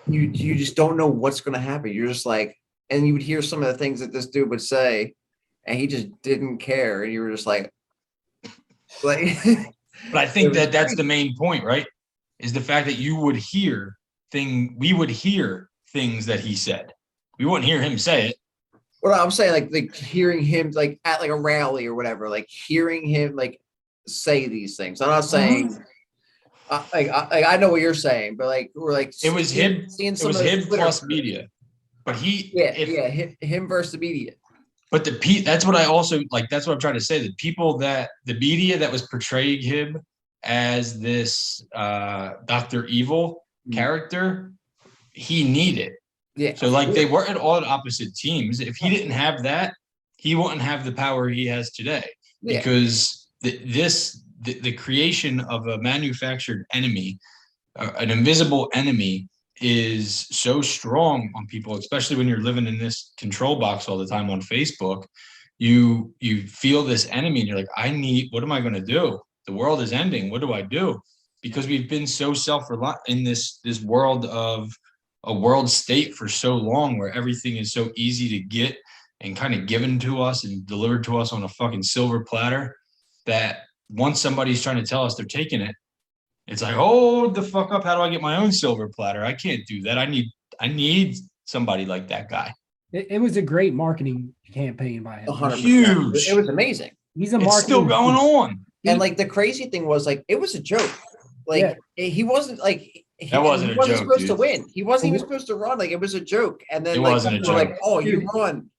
you just don't know what's going to happen. You're just like, and you would hear some of the things that this dude would say, and he just didn't care. And you were just like. But I think that's the main point, right? Is the fact that we would hear things that he said. We wouldn't hear him say it. What I'm saying, like hearing him like at like a rally or whatever, like hearing him like say these things. I'm not saying I know what you're saying, but like we're like it was him. Seeing it was him plus media, but him him versus the media. But that's what I also like. That's what I'm trying to say. The media that was portraying him as this Dr. Evil character, he needed. Yeah. So like they weren't all at opposite teams. If he didn't have that, he wouldn't have the power he has today. Yeah. Because the creation of a manufactured enemy, an invisible enemy, is so strong on people, especially when you're living in this control box all the time on Facebook. You feel this enemy and you're like, what am I going to do? The world is ending. What do I do? Because we've been so self-reliant in this world of a world state for so long, where everything is so easy to get and kind of given to us and delivered to us on a fucking silver platter, that once somebody's trying to tell us they're taking it, it's like, hold the fuck up. How do I get my own silver platter? I can't do that. I need somebody like that guy. It was a great marketing campaign by him. 100%. Huge. It was amazing. He's a It's marketing. still going on. And like the crazy thing was, like, it was a joke. Like he wasn't like That wasn't he a wasn't joke, supposed to dude. win. He wasn't even supposed to run. Like, it was a joke. And then It like wasn't a people were like, joke. oh, you won.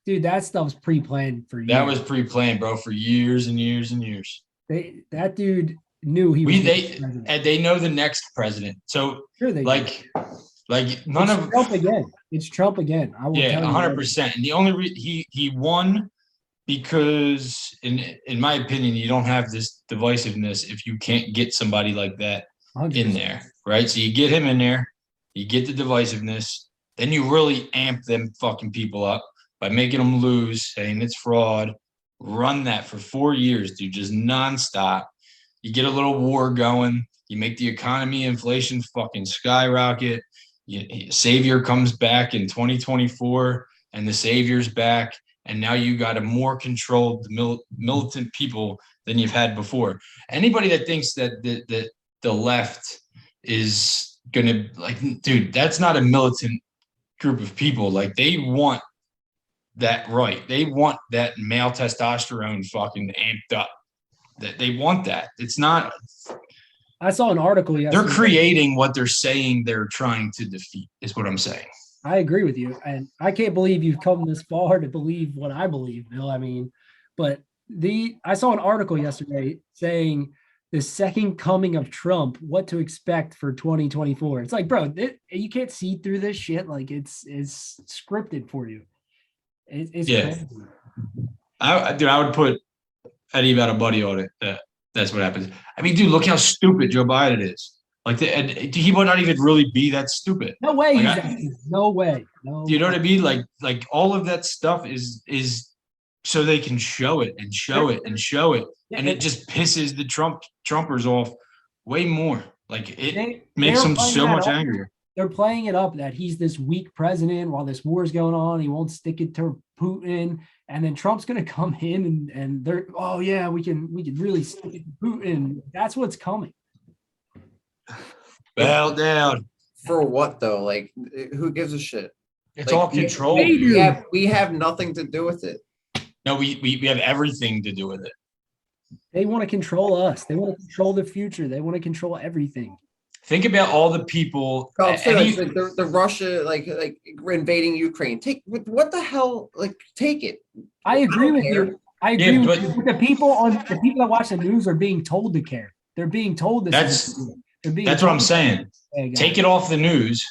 Dude, that stuff's pre-planned for you. That was pre-planned, bro, for years and years and years. That dude knew he was president. And they know the next president. So Sure they like none it's of Trump again. It's Trump again. I will tell you 100%. And the only he won because in my opinion, you don't have this divisiveness if you can't get somebody like that 100%. in there, right? So you get him in there, you get the divisiveness, then you really amp them fucking people up by making them lose, saying it's fraud. Run that for 4 years, dude, just nonstop. You get a little war going, you make the economy, inflation fucking skyrocket. Savior comes back in 2024, and the Savior's back, and now you got a more controlled militant people than you've had before. Anybody that thinks that the left is gonna, like, dude, that's not a militant group of people. Like, they want that right. They want that male testosterone fucking amped up. That they want that. It's not. I saw an article yesterday. They're creating what they're saying they're trying to defeat, is what I'm saying. I agree with you. And I can't believe you've come this far to believe what I believe, Bill. I mean, but I saw an article yesterday saying the second coming of Trump, what to expect for 2024. It's like, bro, you can't see through this shit. Like, it's scripted for you. It's crazy. I would put Eddie about a buddy on it. That's what happens. I mean, dude, look how stupid Joe Biden is. Like, he might not even really be that stupid. No way. Like, no way. No. You know what I mean? Like all of that stuff is so they can show it and show it and show it, and it just pisses the Trumpers off way more. Like, it makes them so much angrier. They're playing it up that he's this weak president while this war is going on. He won't stick it to Putin, and then Trump's going to come in and they're, oh yeah, we can really stick it to Putin. That's what's coming. Bow down. For what though? Like, who gives a shit? It's Like, all controlled. We have nothing to do with it. No, we have everything to do with it. They want to control us. They want to control the future. They want to control everything. Think about all the people. Like the Russia, like invading Ukraine. What the hell? Like, take it. I agree with care. you. I agree with you. The people that watch the news are being told to care. They're being told this. That's what I'm saying. Take it off the news,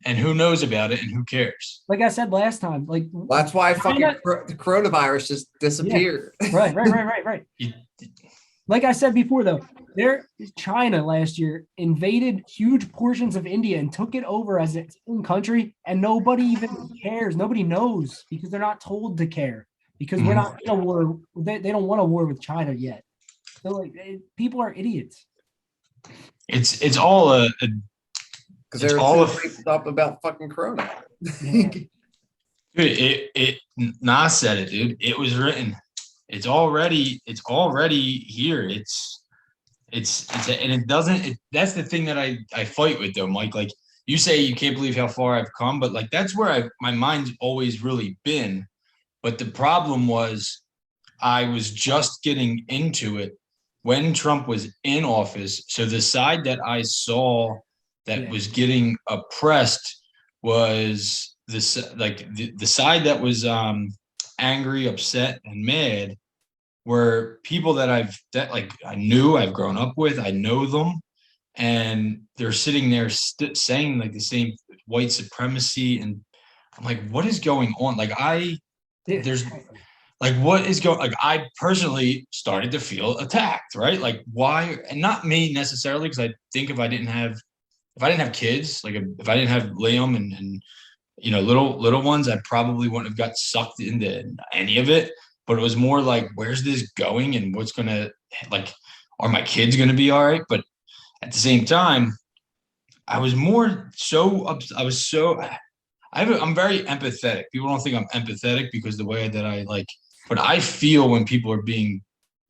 and who knows about it, and who cares? Like I said last time, like, that's why the coronavirus just disappeared. Yeah. Right. Like I said before, though, China last year invaded huge portions of India and took it over as its own country, and nobody even cares. Nobody knows because they're not told to care because we're not in a war. They don't want a war with China yet. So, like, people are idiots. It's all because they're all freaked up about fucking corona. Dude, Nas said it, dude. It was written. It's already here. And it doesn't. That's the thing that I fight with, though, Mike. Like, you say you can't believe how far I've come, but like, that's where my mind's always really been. But the problem was I was just getting into it when Trump was in office. So the side that I saw that was getting oppressed was this, like, the side that was angry, upset, and mad were people that I knew, I've grown up with, I know them, and they're sitting there saying like the same white supremacy, and I'm like, what is going on? Like there's like what is going, like I personally started to feel attacked, right? Like why? And not me necessarily, because I think if I didn't have kids, like if I didn't have Liam and little ones, I probably wouldn't have got sucked into any of it. But it was more like, where's this going, and what's gonna, like, are my kids gonna be all right? But at the same time, I was more so I was so I'm very empathetic. People don't think I'm empathetic because the way that I like, but I feel when people are being,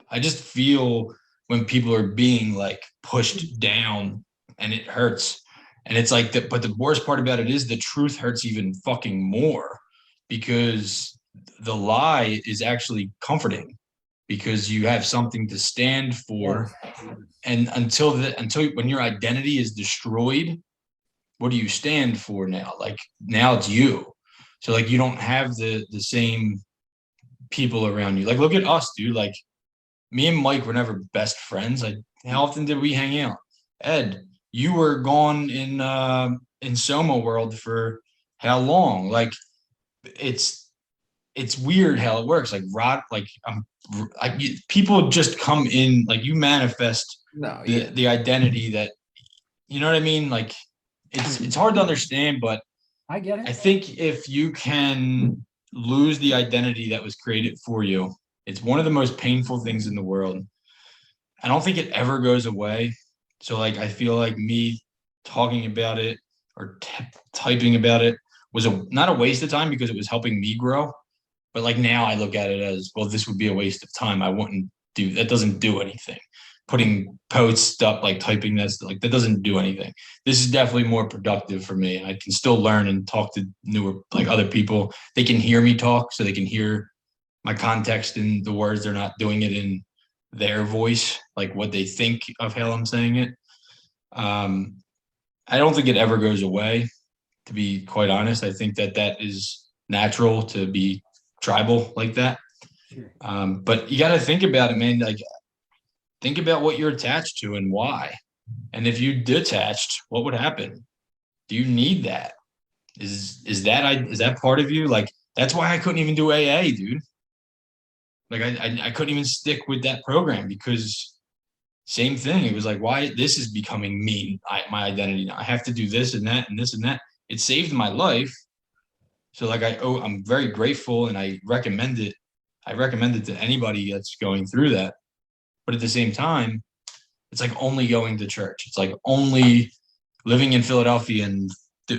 I just feel when people are being like pushed down, and it hurts. And it's like that, but the worst part about it is the truth hurts even fucking more, because the lie is actually comforting, because you have something to stand for. And until when your identity is destroyed, what do you stand for now? Like now it's you. So like you don't have the same people around you. Like look at us, dude. Like me and Mike were never best friends. Like how often did we hang out? Ed, you were gone in Soma world for how long? Like it's weird how it works. Like people just come in, like you manifest the identity that, you know what I mean? Like it's hard to understand, but I get it. I think if you can lose the identity that was created for you, it's one of the most painful things in the world. I don't think it ever goes away. So like I feel like me talking about it or typing about it was not a waste of time, because it was helping me grow. But like now I look at it as, well, this would be a waste of time. I wouldn't do that. Doesn't do anything. Putting posts up, like typing this, like that doesn't do anything. This is definitely more productive for me. I can still learn and talk to newer, like other people. They can hear me talk, so they can hear my context in the words. They're not doing it in their voice, like what they think of how I'm saying it. I don't think it ever goes away, to be quite honest. I think that is natural to be tribal like that. Sure. But you got to think about it, man. Like think about what you're attached to and why. And if you detached, what would happen? Do you need that? Is that part of you? Like that's why I couldn't even do AA, dude. Like I couldn't even stick with that program, because same thing. It was like, why this is becoming me, my identity now. I have to do this and that and this and that. It saved my life. So like I'm very grateful, and I recommend it. I recommend it to anybody that's going through that. But at the same time, it's like only going to church. It's like only living in Philadelphia and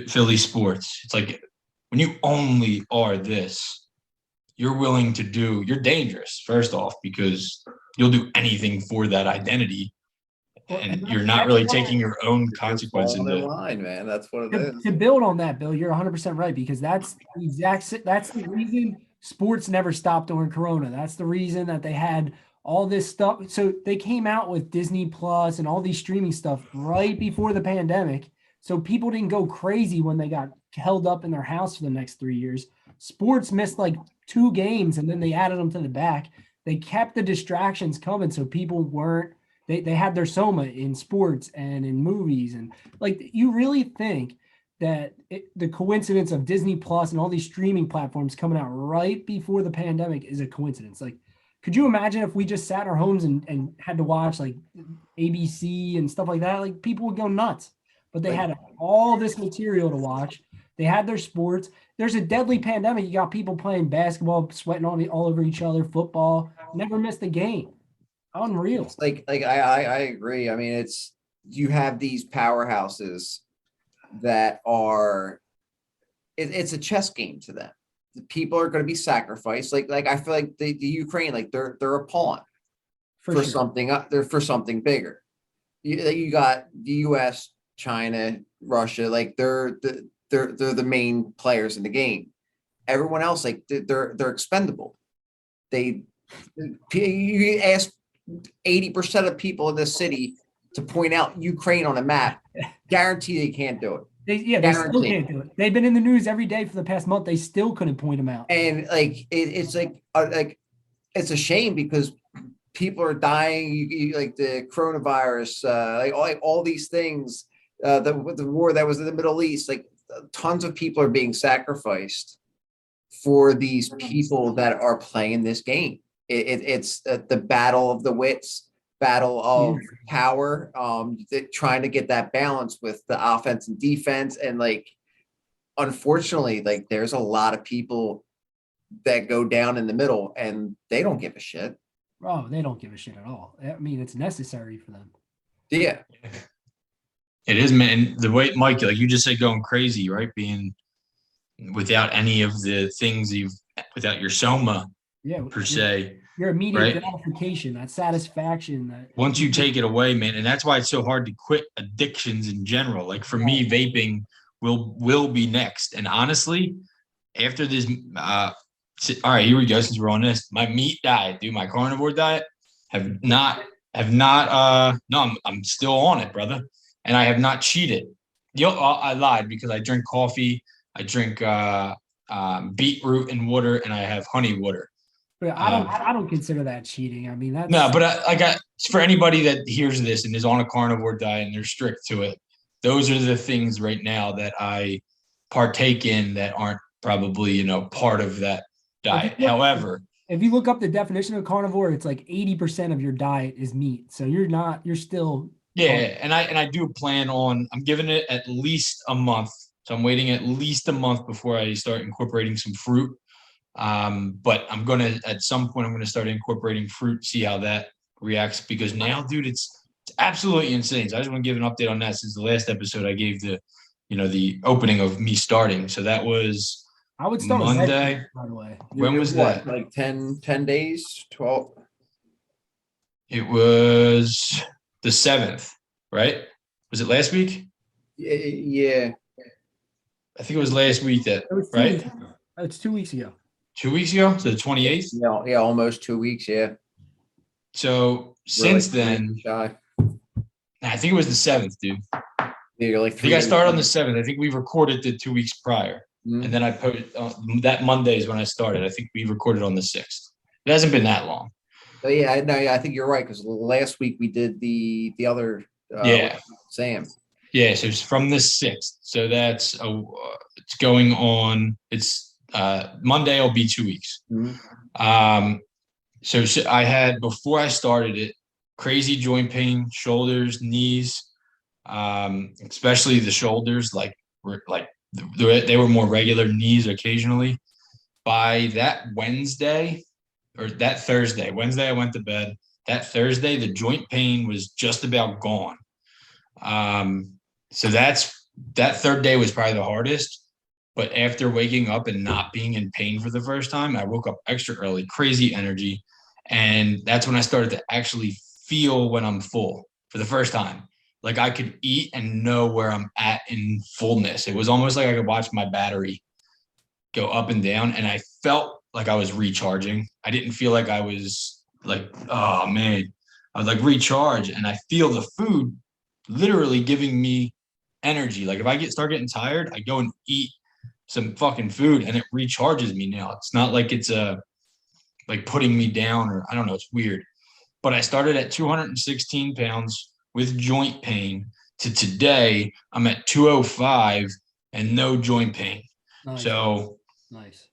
Philly sports. It's like when you only are this, you're dangerous, first off, because you'll do anything for that identity, and you're not really taking your own consequence in into line, man. That's what it is. To build on that, Bill, you're 100% right, because that's the reason sports never stopped during Corona. That's the reason that they had all this stuff. So they came out with Disney Plus and all these streaming stuff right before the pandemic. So people didn't go crazy when they got held up in their house for the next 3 years. Sports missed like 2 games, and then they added them to the back. They kept the distractions coming, so people weren't. They had their Soma in sports and in movies, and like, you really think that the coincidence of Disney Plus and all these streaming platforms coming out right before the pandemic is a coincidence? Like, could you imagine if we just sat in our homes and had to watch like ABC and stuff like that? Like, people would go nuts. But they had all this material to watch. They had their sports. There's a deadly pandemic. You got people playing basketball, sweating all over each other, football, never missed a game. Unreal. It's like I agree. I mean, you have these powerhouses that are, it's a chess game to them. The people are going to be sacrificed. Like I feel like the Ukraine, like they're a pawn for sure. something. They're for something bigger. You got the U.S., China, Russia. Like they're the main players in the game. Everyone else, like they're expendable. You ask 80% of people in this city to point out Ukraine on a map, guarantee they can't do it. They still Guaranteed. can't do it. They've been in the news every day for the past month. They still couldn't point them out. And it's like it's a shame because people are dying. Like the coronavirus, like all these things. The war that was in the Middle East, like tons of people are being sacrificed for these people that are playing this game. It's the battle of the wits, battle of power, trying to get that balance with the offense and defense. And like, unfortunately, like there's a lot of people that go down in the middle and they don't give a shit. Oh, they don't give a shit at all. I mean, it's necessary for them. Yeah. It is, man. And the way, Mike, like you just said, going crazy, right? Being without any of the things without your Soma, per se. Your immediate right? gratification, that satisfaction. Once you take it away, man, and that's why it's so hard to quit addictions in general. Like for me, vaping will be next. And honestly, after this, all right, here we go. Since we're on this, my meat diet, dude, my carnivore diet, no, I'm still on it, brother. And I have not cheated. I lied because I drink coffee, I drink beetroot and water, and I have honey water. But I don't consider that cheating. I mean, that's no, but for anybody that hears this and is on a carnivore diet and they're strict to it, those are the things right now that I partake in that aren't probably, part of that diet. However, if you look up the definition of carnivore, it's like 80% of your diet is meat. So you're still. Yeah. And I do plan on, I'm giving it at least a month. So I'm waiting at least a month before I start incorporating some fruit. But at some point, I'm going to start incorporating fruit, see how that reacts, because now, dude, it's absolutely insane. So I just want to give an update on that since the last episode I gave the opening of me starting. So that was I would start Monday. By the way. When was that? Like 10 days, 12. It was the 7th, right? Was it last week? Yeah. I think it was last week right? It's 2 weeks ago. 2 weeks ago? So the 28th? Yeah, almost 2 weeks, yeah. So since then, I think it was the 7th, dude. Yeah, I think I started on the 7th. I think we recorded the 2 weeks prior. Mm-hmm. And then I posted that Monday is when I started. I think we recorded on the 6th. It hasn't been that long. But yeah, I think you're right, because last week we did the other Sam. Yeah, so it's from the 6th. So that's it's going on. It's Monday will be 2 weeks. Mm-hmm. So I had, before I started it, crazy joint pain, shoulders, knees, especially the shoulders, they were more regular, knees occasionally. By that Wednesday I went to bed. That Thursday, the joint pain was just about gone. So that third day was probably the hardest. But after waking up and not being in pain for the first time, I woke up extra early, crazy energy. And that's when I started to actually feel when I'm full for the first time. Like I could eat and know where I'm at in fullness. It was almost like I could watch my battery go up and down. And I felt like I was recharging. I didn't feel like I was like, oh man, I was like recharge. And I feel the food literally giving me energy. Like if I start getting tired, I go and eat some fucking food and it recharges me now. It's not like it's like putting me down, or I don't know, it's weird. But I started at 216 pounds with joint pain to today I'm at 205 and no joint pain. Nice. So nice.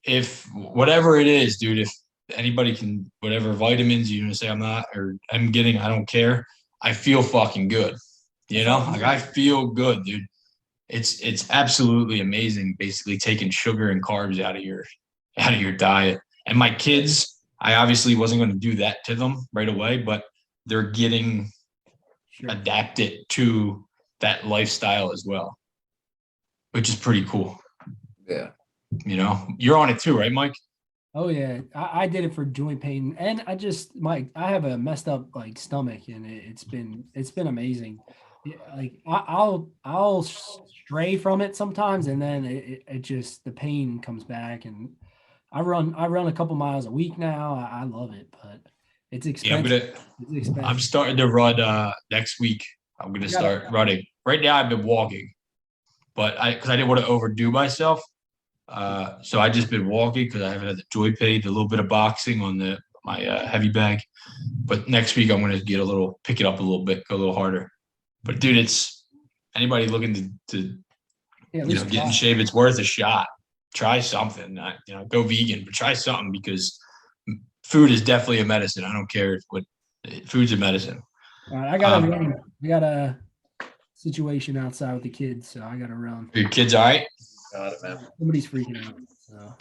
If whatever it is, dude, if anybody can, whatever vitamins you're gonna say I'm getting, I don't care. I feel fucking good. Like I feel good, dude. It's absolutely amazing, basically taking sugar and carbs out of your diet. And my kids, I obviously wasn't going to do that to them right away, but they're getting adapted to that lifestyle as well, which is pretty cool. Yeah. You're on it too, right, Mike? Oh yeah. I did it for joint pain, and I have a messed up stomach, and it's been amazing. Like I'll stray from it sometimes, and then it just, the pain comes back, and I run a couple miles a week now. I love it, but it's expensive. Yeah, I'm starting to run next week. I'm gonna start running. Right now I've been walking. but because I didn't want to overdo myself. So I just been walking because I haven't had the joy paid, a little bit of boxing on my heavy bag. But next week I'm going to pick it up a little bit, go a little harder. But dude, it's anybody looking to Yeah, get in shape. It's worth a shot. Try something. Go vegan, but try something because food is definitely a medicine. I don't care what food's a medicine. All right, I got a situation outside with the kids, so I gotta run. Your kids all right? Got it, man. Somebody's freaking out. So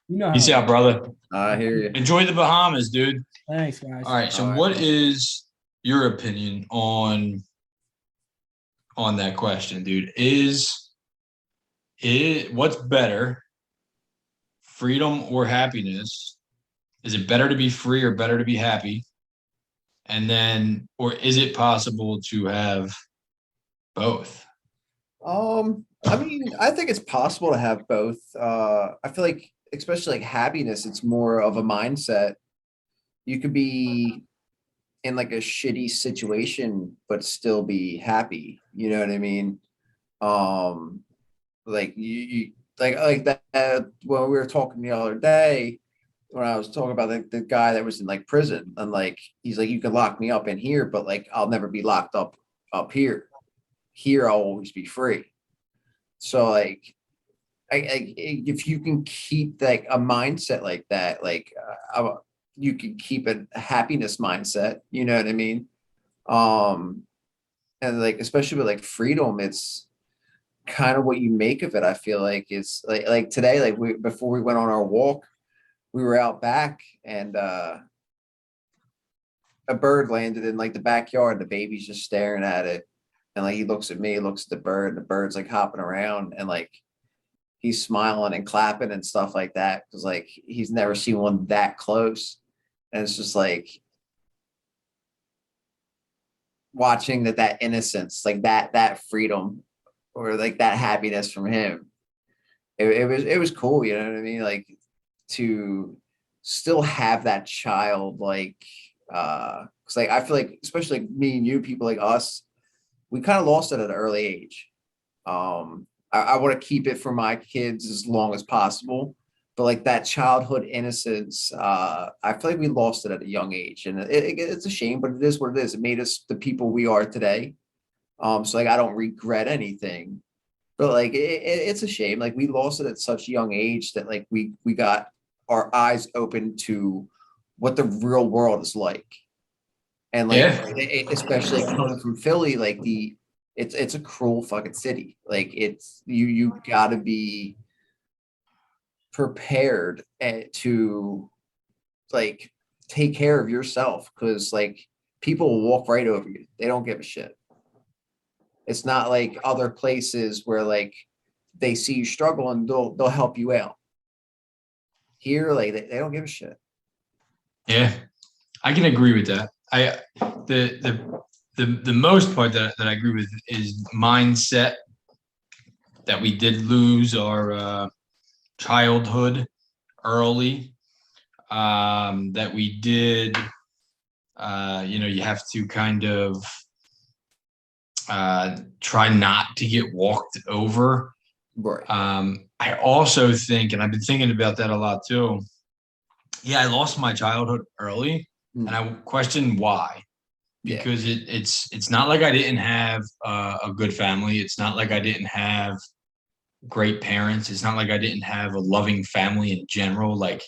you know. Peace out, brother. I hear you. Enjoy the Bahamas, dude. Thanks, guys. All right. So, All right. what is your opinion on that question, dude? What's better, freedom or happiness? Is it better to be free or better to be happy? And then, or is it possible to have both? I mean, I think it's possible to have both. I feel like, especially like happiness, it's more of a mindset. You could be in like a shitty situation, but still be happy. You know what I mean? Like you like that when we were talking the other day, when I was talking about the guy that was in like prison, and like he's like, you can lock me up in here, but like I'll never be locked up here. Here I'll always be free. So like, if you can keep like a mindset like that, like you can keep a happiness mindset. You know what I mean? And like especially with like freedom, it's kind of what you make of it. I feel like it's like today, like before we went on our walk, we were out back and a bird landed in like the backyard. The baby's just staring at it. And like he looks at me, looks at the bird, and the bird's like hopping around and like he's smiling and clapping and stuff like that. Cause like he's never seen one that close. And it's just like watching that innocence, like that freedom or like that happiness from him. It was cool, you know what I mean? Like to still have that child, like cause like I feel like especially like me and you, people like us, we kind of lost it at an early age. I want to keep it for my kids as long as possible, but like that childhood innocence, I feel like we lost it at a young age, and it's a shame, but it is what it is. It made us the people we are today. So like I don't regret anything, but like it's a shame. Like we lost it at such a young age that like we got our eyes open to what the real world is like. And like, especially coming from Philly, like it's a cruel fucking city. Like it's you gotta be prepared to like take care of yourself, because like people will walk right over you. They don't give a shit. It's not like other places where like they see you struggle and they'll help you out. Here, like they don't give a shit. Yeah, I can agree with that. The most part that I agree with is mindset, that we did lose our childhood early, that we did, you have to kind of try not to get walked over. Right. I also think, and I've been thinking about that a lot too. Yeah, I lost my childhood early. And I question why, because it's not like I didn't have a good family. It's not like I didn't have great parents. It's not like I didn't have a loving family in general. Like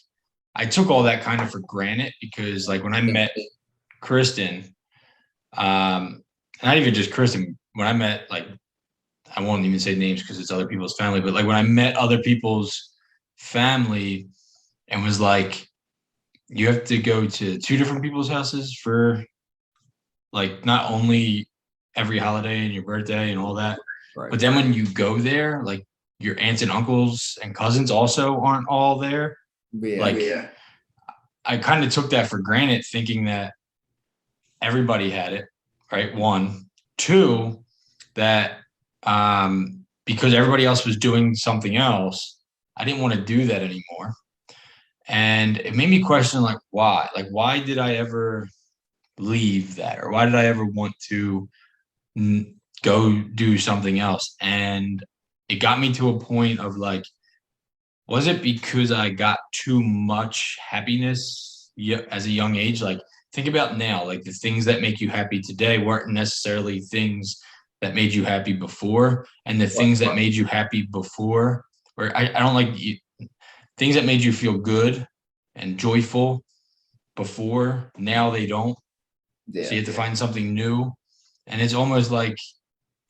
I took all that kind of for granted, because like when I met Kristen, not even just Kristen, when I met, like, I won't even say names because it's other people's family, but like when I met other people's family and was like, you have to go to 2 different people's houses for like not only every holiday and your birthday and all that, Right. but then when you go there, like your aunts and uncles and cousins also aren't all there. I kind of took that for granted, thinking that everybody had it, right? 1, 2, that because everybody else was doing something else, I didn't want to do that anymore. And it made me question, like, why? Like, why did I ever leave that? Or why did I ever want to go do something else? And it got me to a point of like, was it because I got too much happiness as a young age? Like, think about now, like the things that make you happy today weren't necessarily things that made you happy before. And the things that made you happy before, or I don't like things that made you feel good and joyful before, now they don't. Yeah. So you have to find something new. And it's almost like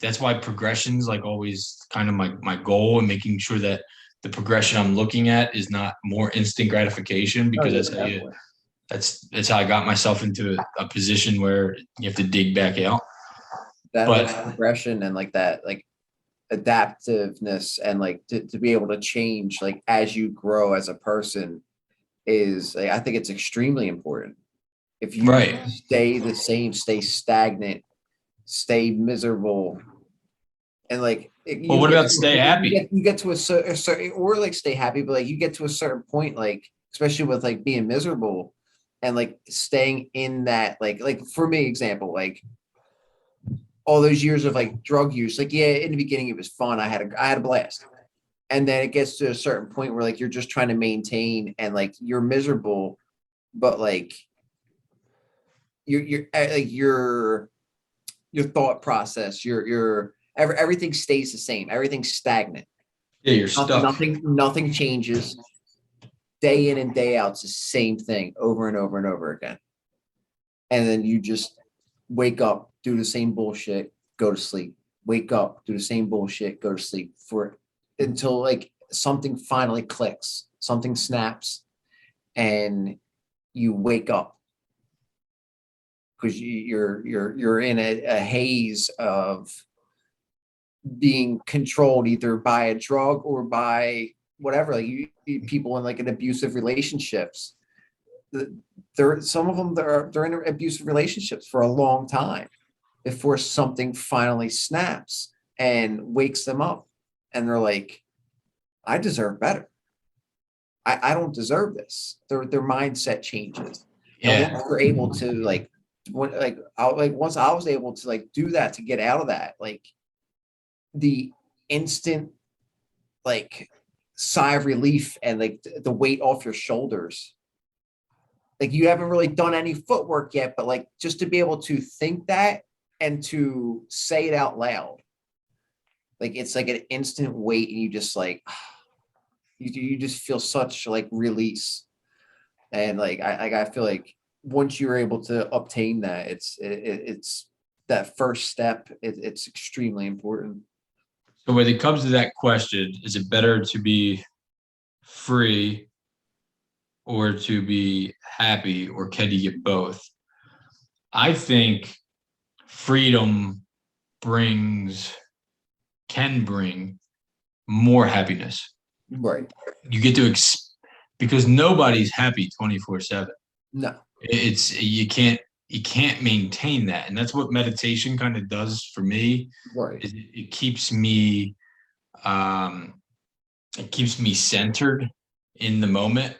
that's why progression's like always kind of my goal, and making sure that the progression I'm looking at is not more instant gratification, because that's how I got myself into a position where you have to dig back out. That But like progression and like that like adaptiveness and like to be able to change like as you grow as a person is like, I think it's extremely important. If you right. stay the same, stay stagnant, stay miserable, and like Well, what about stay happy? you get to a certain, or like stay happy, but like you get to a certain point, like especially with like being miserable and like staying in that like for me example, like all those years of like drug use, like yeah, in the beginning it was fun, I had a blast, and then it gets to a certain point where like you're just trying to maintain and like you're miserable, but like you're like your thought process, everything stays the same, everything's stagnant. Yeah, you're stuck. Nothing changes. Day in and day out, it's the same thing over and over and over again. And then you just wake up, do the same bullshit, go to sleep. Wake up, do the same bullshit, go to sleep for until like something finally clicks, something snaps, and you wake up because you're in a haze of being controlled either by a drug or by whatever. Like people in like an abusive relationships, there some of them they're in abusive relationships for a long time before something finally snaps and wakes them up, and they're like, I deserve better. I don't deserve this. Their mindset changes. And once they're able to like once I was able to like do that, to get out of that, like the instant like sigh of relief and like the weight off your shoulders. Like you haven't really done any footwork yet, but like just to be able to think that and to say it out loud, like it's like an instant weight, and you just like you just feel such like release. And like I feel like once you're able to obtain that, it's that first step. It's extremely important. So when it comes to that question, is it better to be free or to be happy, or can you get both? I think freedom can bring more happiness. Right. You get to because nobody's happy 24/7. No. It's you can't maintain that, and that's what meditation kind of does for me. Right. It keeps me centered in the moment,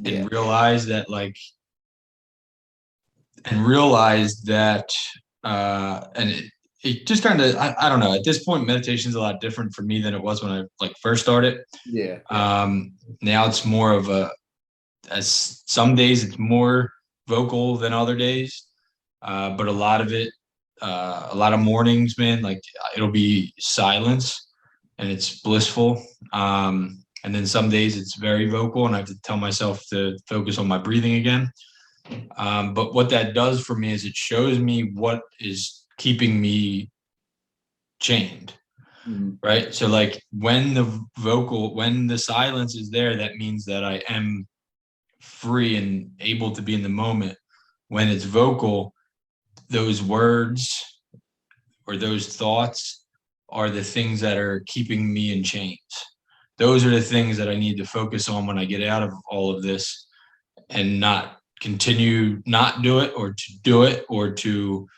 and realize that and it just kind of I don't know, at this point meditation is a lot different for me than it was when I like first started. Now it's more of as some days it's more vocal than other days, but a lot of mornings, man, like it'll be silence and it's blissful, and then some days it's very vocal and I have to tell myself to focus on my breathing again. But what that does for me is it shows me what is keeping me chained. Right. So like when the silence is there, that means that I am free and able to be in the moment. When it's vocal, those words or those thoughts are the things that are keeping me in chains. Those are the things that I need to focus on when I get out of all of this, and not continue not do it, or to do it, or to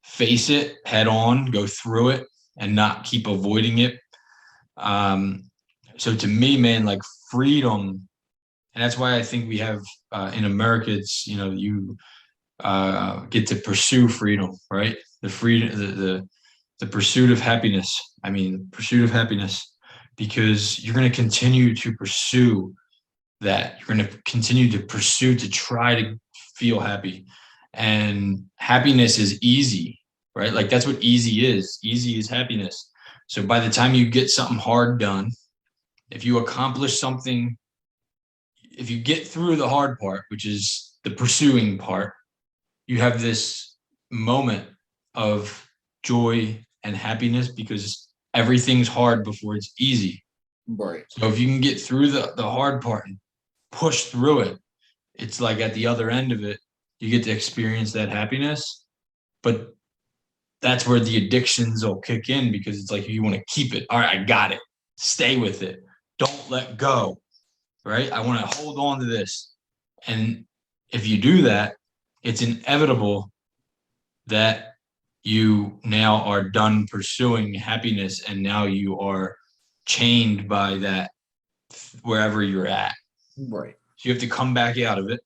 face it head on, go through it and not keep avoiding it. So to me, man, like freedom, and that's why I think we have in America, it's, you get to pursue freedom, right? The freedom, the pursuit of happiness. Pursuit of happiness. because you're going to continue to pursue that. You're going to continue to pursue to try to feel happy. And happiness is easy, right? Like that's what easy is. Easy is happiness. So by the time you get something hard done, if you accomplish something, if you get through the hard part, which is the pursuing part, you have this moment of joy and happiness because everything's hard before it's easy. Right. So if you can get through the hard part and push through it, it's like at the other end of it, you get to experience that happiness. But that's where the addictions will kick in because it's like you want to keep it. All right, I got it. Stay with it. Don't let go. Right? I want to hold on to this. And if you do that, it's inevitable that you now are done pursuing happiness and now you are chained by that wherever you're at. Right. So you have to come back out of it,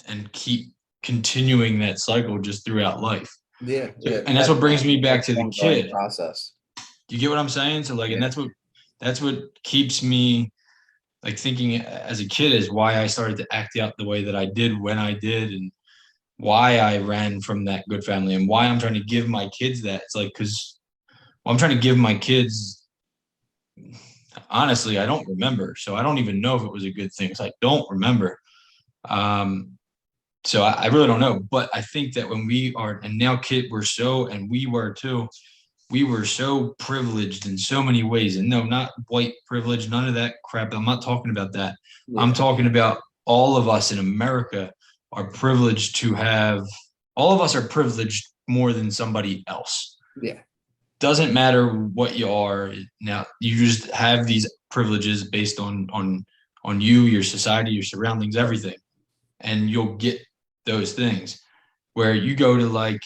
and keep continuing that cycle just throughout life. Yeah. Yeah. And that's what brings me back to the kid process. Do you get what I'm saying? So like, and that's what keeps me like thinking as a kid is why I started to act out the way that I did when I did, and why I ran from that good family, and why I'm trying to give my kids that. It's like, because I'm trying to give my kids, honestly, I don't remember. So I don't even know if it was a good thing. So I don't remember. So I really don't know. But I think that when we are, and now and we were too, we were so privileged in so many ways. And no, not white privilege, none of that crap. I'm not talking about that. Yeah. I'm talking about all of us in America are privileged to have, all of us are privileged more than somebody else. Yeah. Doesn't matter what you are. Now, you just have these privileges based on you, your society, your surroundings, everything. And you'll get those things. Where you go to like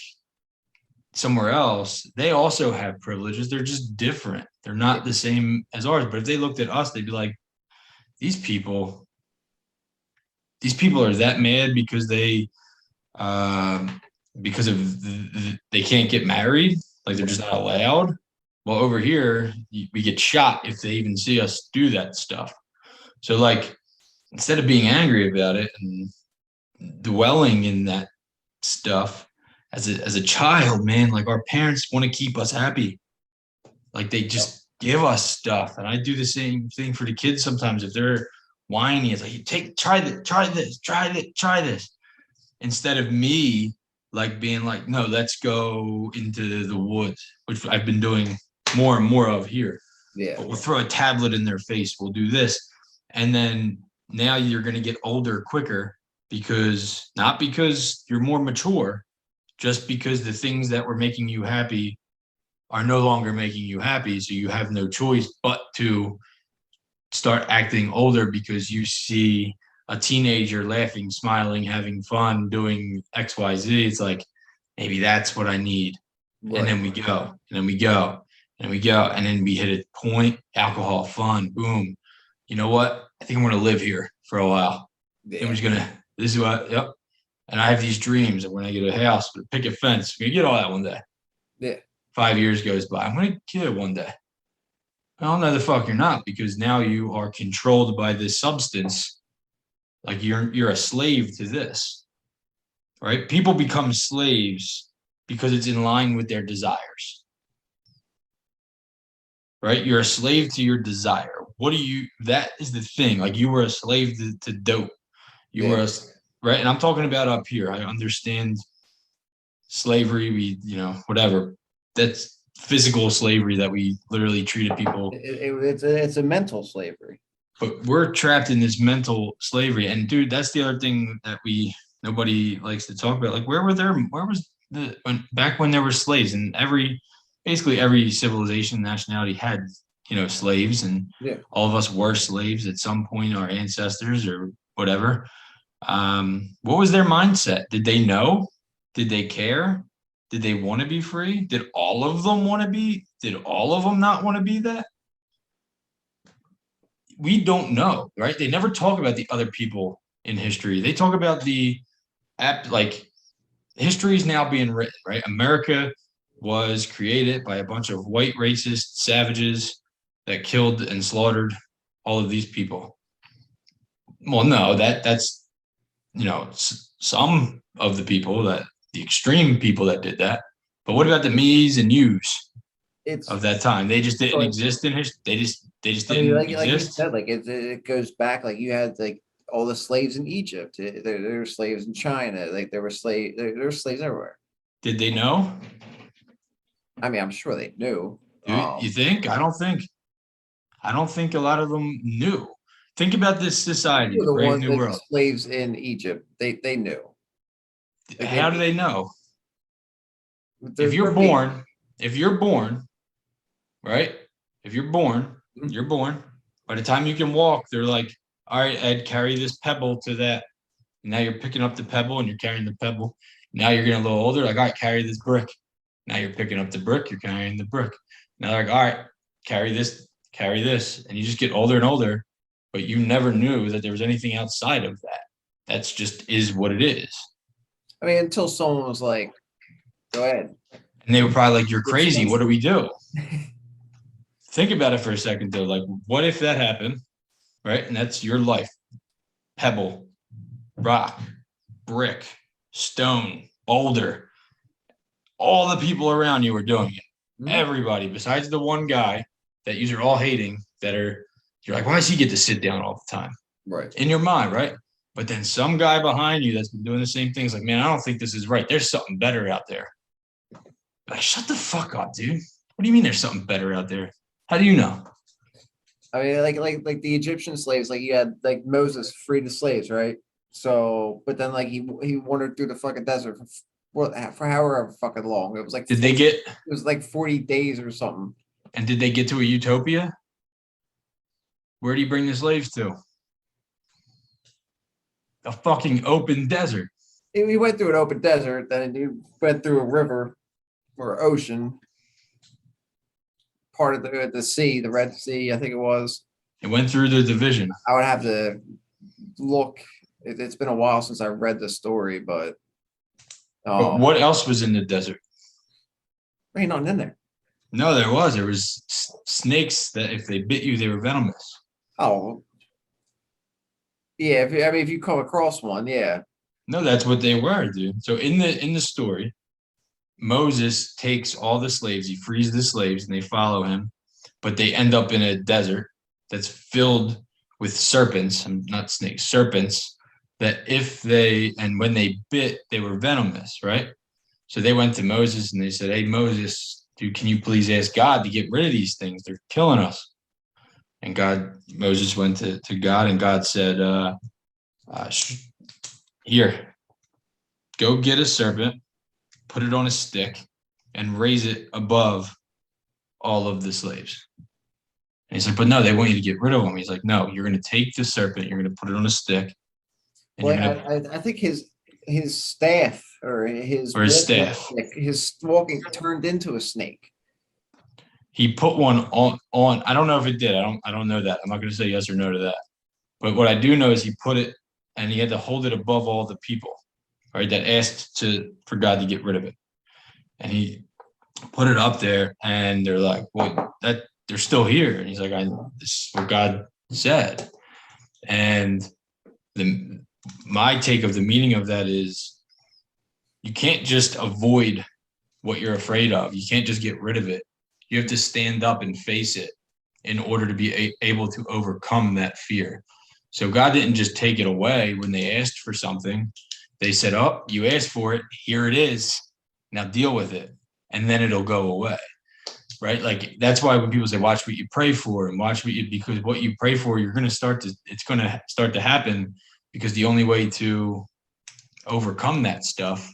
somewhere else, they also have privileges. They're just different. They're not the same as ours. But if they looked at us, they'd be like, these people are that mad because they they can't get married, like they're just not allowed. Well, over here we get shot if they even see us do that stuff. So like, instead of being angry about it and dwelling in that stuff, as a child, man, like our parents want to keep us happy. Like they just give us stuff. And I do the same thing for the kids sometimes. If they're whiny, it's like, try this. Instead of me like being like, no, let's go into the woods, which I've been doing more and more of here. Yeah. But we'll throw a tablet in their face. We'll do this. And then now you're going to get older quicker not because you're more mature, just because the things that were making you happy are no longer making you happy. So you have no choice but to start acting older because you see a teenager laughing, smiling, having fun, doing X, Y, Z. It's like, maybe that's what I need. Right. And then we go, and then we go, and we go. And then we hit a point, alcohol, fun, boom. You know what? I think I'm going to live here for a while. Yeah. I'm just going to, this is what, yep. And I have these dreams that when I get a house, pick a fence, I'm going to get all that one day. Yeah. 5 years goes by. I'm going to get it one day. Well, no, the fuck you're not, because now you are controlled by this substance. Like you're a slave to this, right? People become slaves because it's in line with their desires, right? You're a slave to your desire. That is the thing. Like you were a slave to dope. You were right. And I'm talking about up here. I understand slavery, whatever. That's physical slavery that we literally treated people. It's a mental slavery. But we're trapped in this mental slavery. And dude, that's the other thing that nobody likes to talk about. Like back when there were slaves, and basically every civilization, nationality had, slaves, and all of us were slaves at some point, our ancestors or whatever. What was their mindset? Did they know? Did they care? Did they want to be free? Did all of them want to be? Did all of them not want to be that? We don't know, right? They never talk about the other people in history. They talk about history is now being written, right? America was created by a bunch of white racist savages that killed and slaughtered all of these people. Well, no, that's some of the people, that the extreme people that did that. But what about the me's and you's of that time? They just didn't exist in history. They just didn't like you exist. said, like it goes back, like you had like all the slaves in Egypt. There were slaves in China. Like there were slaves everywhere. Did they know? I mean, I'm sure they knew. You think? I don't think. I don't think a lot of them knew. Think about this society, The Brave ones New that World. the slaves in Egypt, they knew. Like How do they know? There's If you're no- born, right? If you're born, you're born. By the time you can walk, they're like, all right, Ed, carry this pebble to that. And now you're picking up the pebble and you're carrying the pebble. Now you're getting a little older, like, all right, carry this brick. Now you're picking up the brick, you're carrying the brick. Now they're like, all right, carry this. And you just get older and older, but you never knew that there was anything outside of that. That's just is what it is. I mean, until someone was like, go ahead. And they were probably like, you're crazy. What do we do? Think about it for a second, though. Like, what if that happened, right? And that's your life. Pebble, rock, brick, stone, boulder. All the people around you are doing it. Everybody, besides the one guy that you're all hating, you're like, why does he get to sit down all the time? Right. In your mind, right? But then some guy behind you that's been doing the same things, like, man, I don't think this is right. There's something better out there. Like, shut the fuck up, dude. What do you mean there's something better out there? How do you know? I mean, like the Egyptian slaves, like you had like Moses freed the slaves, right? So, but then like he wandered through the fucking desert for however fucking long. It was like it was like 40 days or something. And did they get to a utopia? Where do you bring the slaves to? A fucking open desert. He went through an open desert, then he went through a river or ocean, part of the sea, the Red Sea, I think it was. It went through the division. I would have to look. It's been a while since I read the story, but what else was in the desert? ain't nothing in there. No, there was. There was snakes that if they bit you, they were venomous. Oh, yeah. If you come across one, yeah. No, that's what they were, dude. So in the story, Moses takes all the slaves, he frees the slaves, and they follow him, but they end up in a desert that's filled with serpents, not snakes, serpents, that when they bit, they were venomous, right? So they went to Moses and they said, hey, Moses, dude, can you please ask God to get rid of these things? They're killing us. And Moses went to God, and God said, here, go get a serpent, put it on a stick, and raise it above all of the slaves. And he's like, but no, they want you to get rid of them. He's like, no, you're going to take the serpent, you're going to put it on a stick. And Well, I think his staff or his staff, his walking turned into a snake. He put one on. I don't know if it did. I don't know that. I'm not going to say yes or no to that. But what I do know is he put it, and he had to hold it above all the people, right, that asked for God to get rid of it. And he put it up there, and they're like, well, they're still here. And he's like, this is what God said. And my take of the meaning of that is you can't just avoid what you're afraid of. You can't just get rid of it. You have to stand up and face it in order to be able to overcome that fear. So God didn't just take it away when they asked for something. They said, oh, you asked for it. Here it is. Now deal with it. And then it'll go away. Right? Like, that's why when people say, watch what you pray for, and because what you pray for, it's going to start to happen, because the only way to overcome that stuff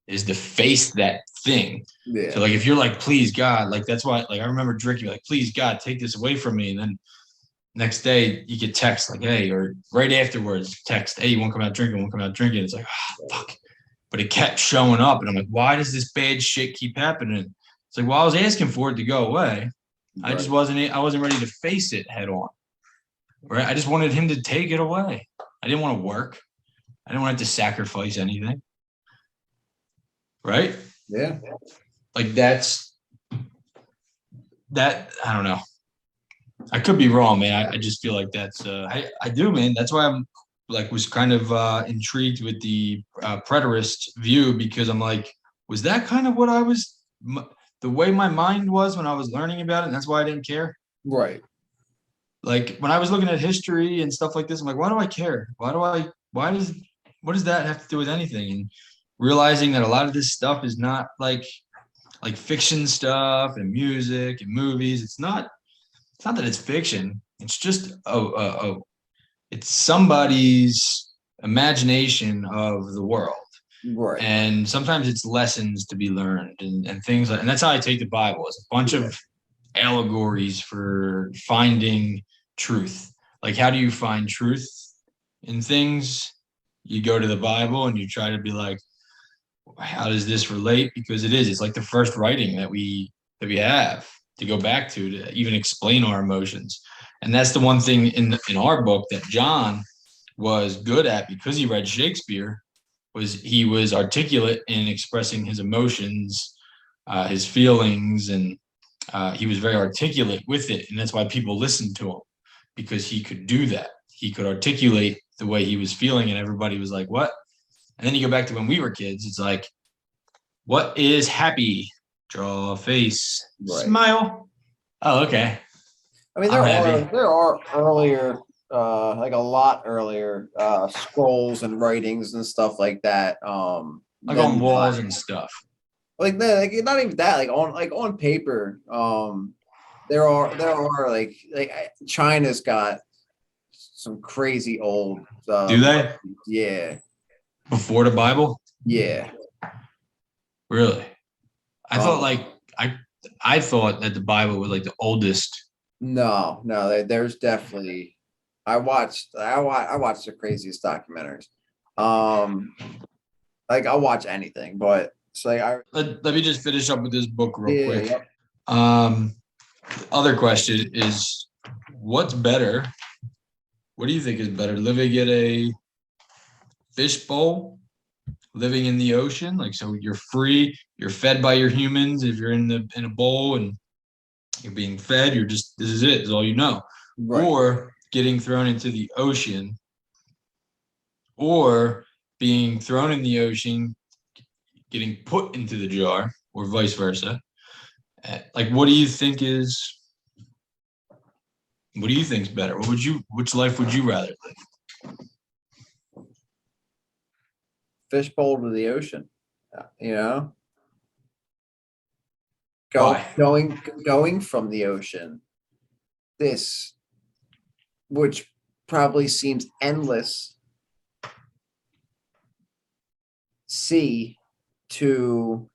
is to face that thing. Yeah. So like, if you're like, please God, like, that's why, like, I remember drinking, like, please God, take this away from me. And then next day you get text like, hey, or right afterwards text, hey, you won't come out drinking, It's like, oh, fuck. But it kept showing up. And I'm like, why does this bad shit keep happening? It's like, well, I was asking for it to go away. Right. I wasn't ready to face it head on. Right. I just wanted him to take it away. I didn't want to work. I didn't want to sacrifice anything. Right? Yeah. Like, I don't know. I could be wrong, man. I just feel like that's I do, man. That's why I'm like was kind of intrigued with the preterist view, because I'm like, was that kind of what the way my mind was when I was learning about it, and that's why I didn't care. Right. Like when I was looking at history and stuff like this, I'm like, why do I care? What does that have to do with anything? And realizing that a lot of this stuff is not like fiction stuff and music and movies. It's not that it's fiction. It's just it's somebody's imagination of the world. Right. And sometimes it's lessons to be learned and things like, and that's how I take the Bible, as a bunch of allegories for finding truth. Like, how do you find truth in things? You go to the Bible and you try to be like, how does this relate? Because it's like the first writing that we have to go back to even explain our emotions. And that's the one thing in our book that John was good at, because he read Shakespeare, was he was articulate in expressing his emotions, his feelings, and he was very articulate with it. And that's why people listened to him, because he could do that. He could articulate the way he was feeling, and everybody was like, what? And then you go back to when we were kids, it's like, what is happy? Draw a face, Right. smile. Oh, okay. I mean, there are earlier, like a lot earlier, scrolls and writings and stuff like that. Like on walls and stuff. Like not even that. Like on paper. There are like China's got some crazy old. Do they? Yeah. Before the Bible? Yeah. Really? I thought I thought that the Bible was like the oldest. No, there's definitely. I watched the craziest documentaries. Like I'll watch anything, but it's like Let me just finish up with this book real quick. Yep. Other question is, what's better? What do you think is better? Living in a fishbowl, living in the ocean, like, so you're free, you're fed by your humans. If you're in a bowl and you're being fed, this is it, is all you know. Right. Or getting thrown into the ocean, or being thrown in the ocean, getting put into the jar, or vice versa. Like, what do you think is better? Which life would you rather live? Fishbowl to the ocean, you know. Why? Going from the ocean, this, which probably seems endless, sea, to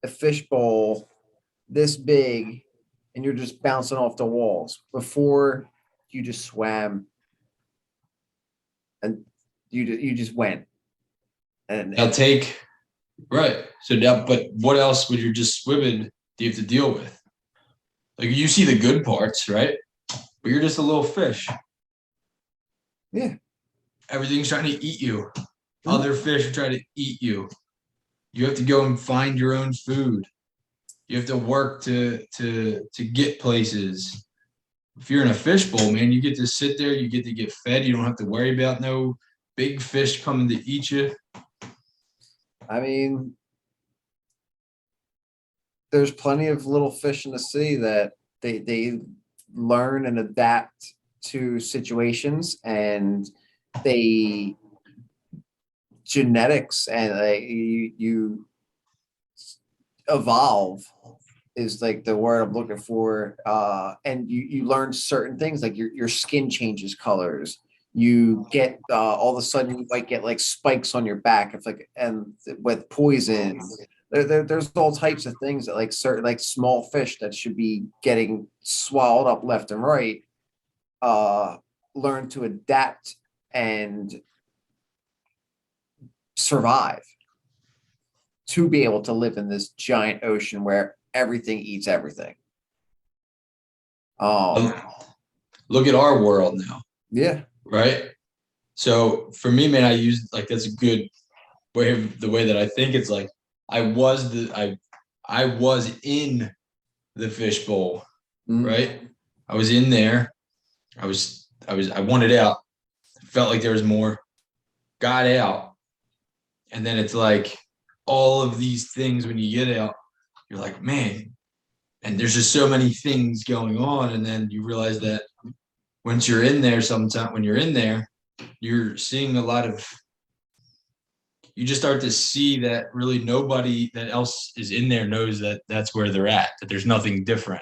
a fishbowl this big, and you're just bouncing off the walls. Before, you just swam, and you just went. And I'll take, right. So now, but what else would you just swimming do you have to deal with? Like, you see the good parts, right? But you're just a little fish. Yeah. Everything's trying to eat you. Other fish are trying to eat you. You have to go and find your own food. You have to work to get places. If you're in a fishbowl, man, you get to sit there, you get to get fed. You don't have to worry about no big fish coming to eat you. I mean, there's plenty of little fish in the sea that they learn and adapt to situations, and they genetics and you evolve is like the word I'm looking for. And you learn certain things, like your skin changes colors. You get all of a sudden you might get like spikes on your back, if like, and with poison. There's all types of things that like certain like small fish that should be getting swallowed up left and right learn to adapt and survive to be able to live in this giant ocean where everything eats everything. Look at our world now. Yeah. Right. So for me, man, I use like, that's a good way of the way that I think. It's like I was in the fishbowl, right? I was in there. I wanted out. Felt like there was more. Got out. And then it's like all of these things when you get out, you're like, man, and there's just so many things going on. And then you realize that once you're in there, when you're in there, you're seeing a lot of, you just start to see that really nobody that else is in there knows that that's where they're at, that there's nothing different.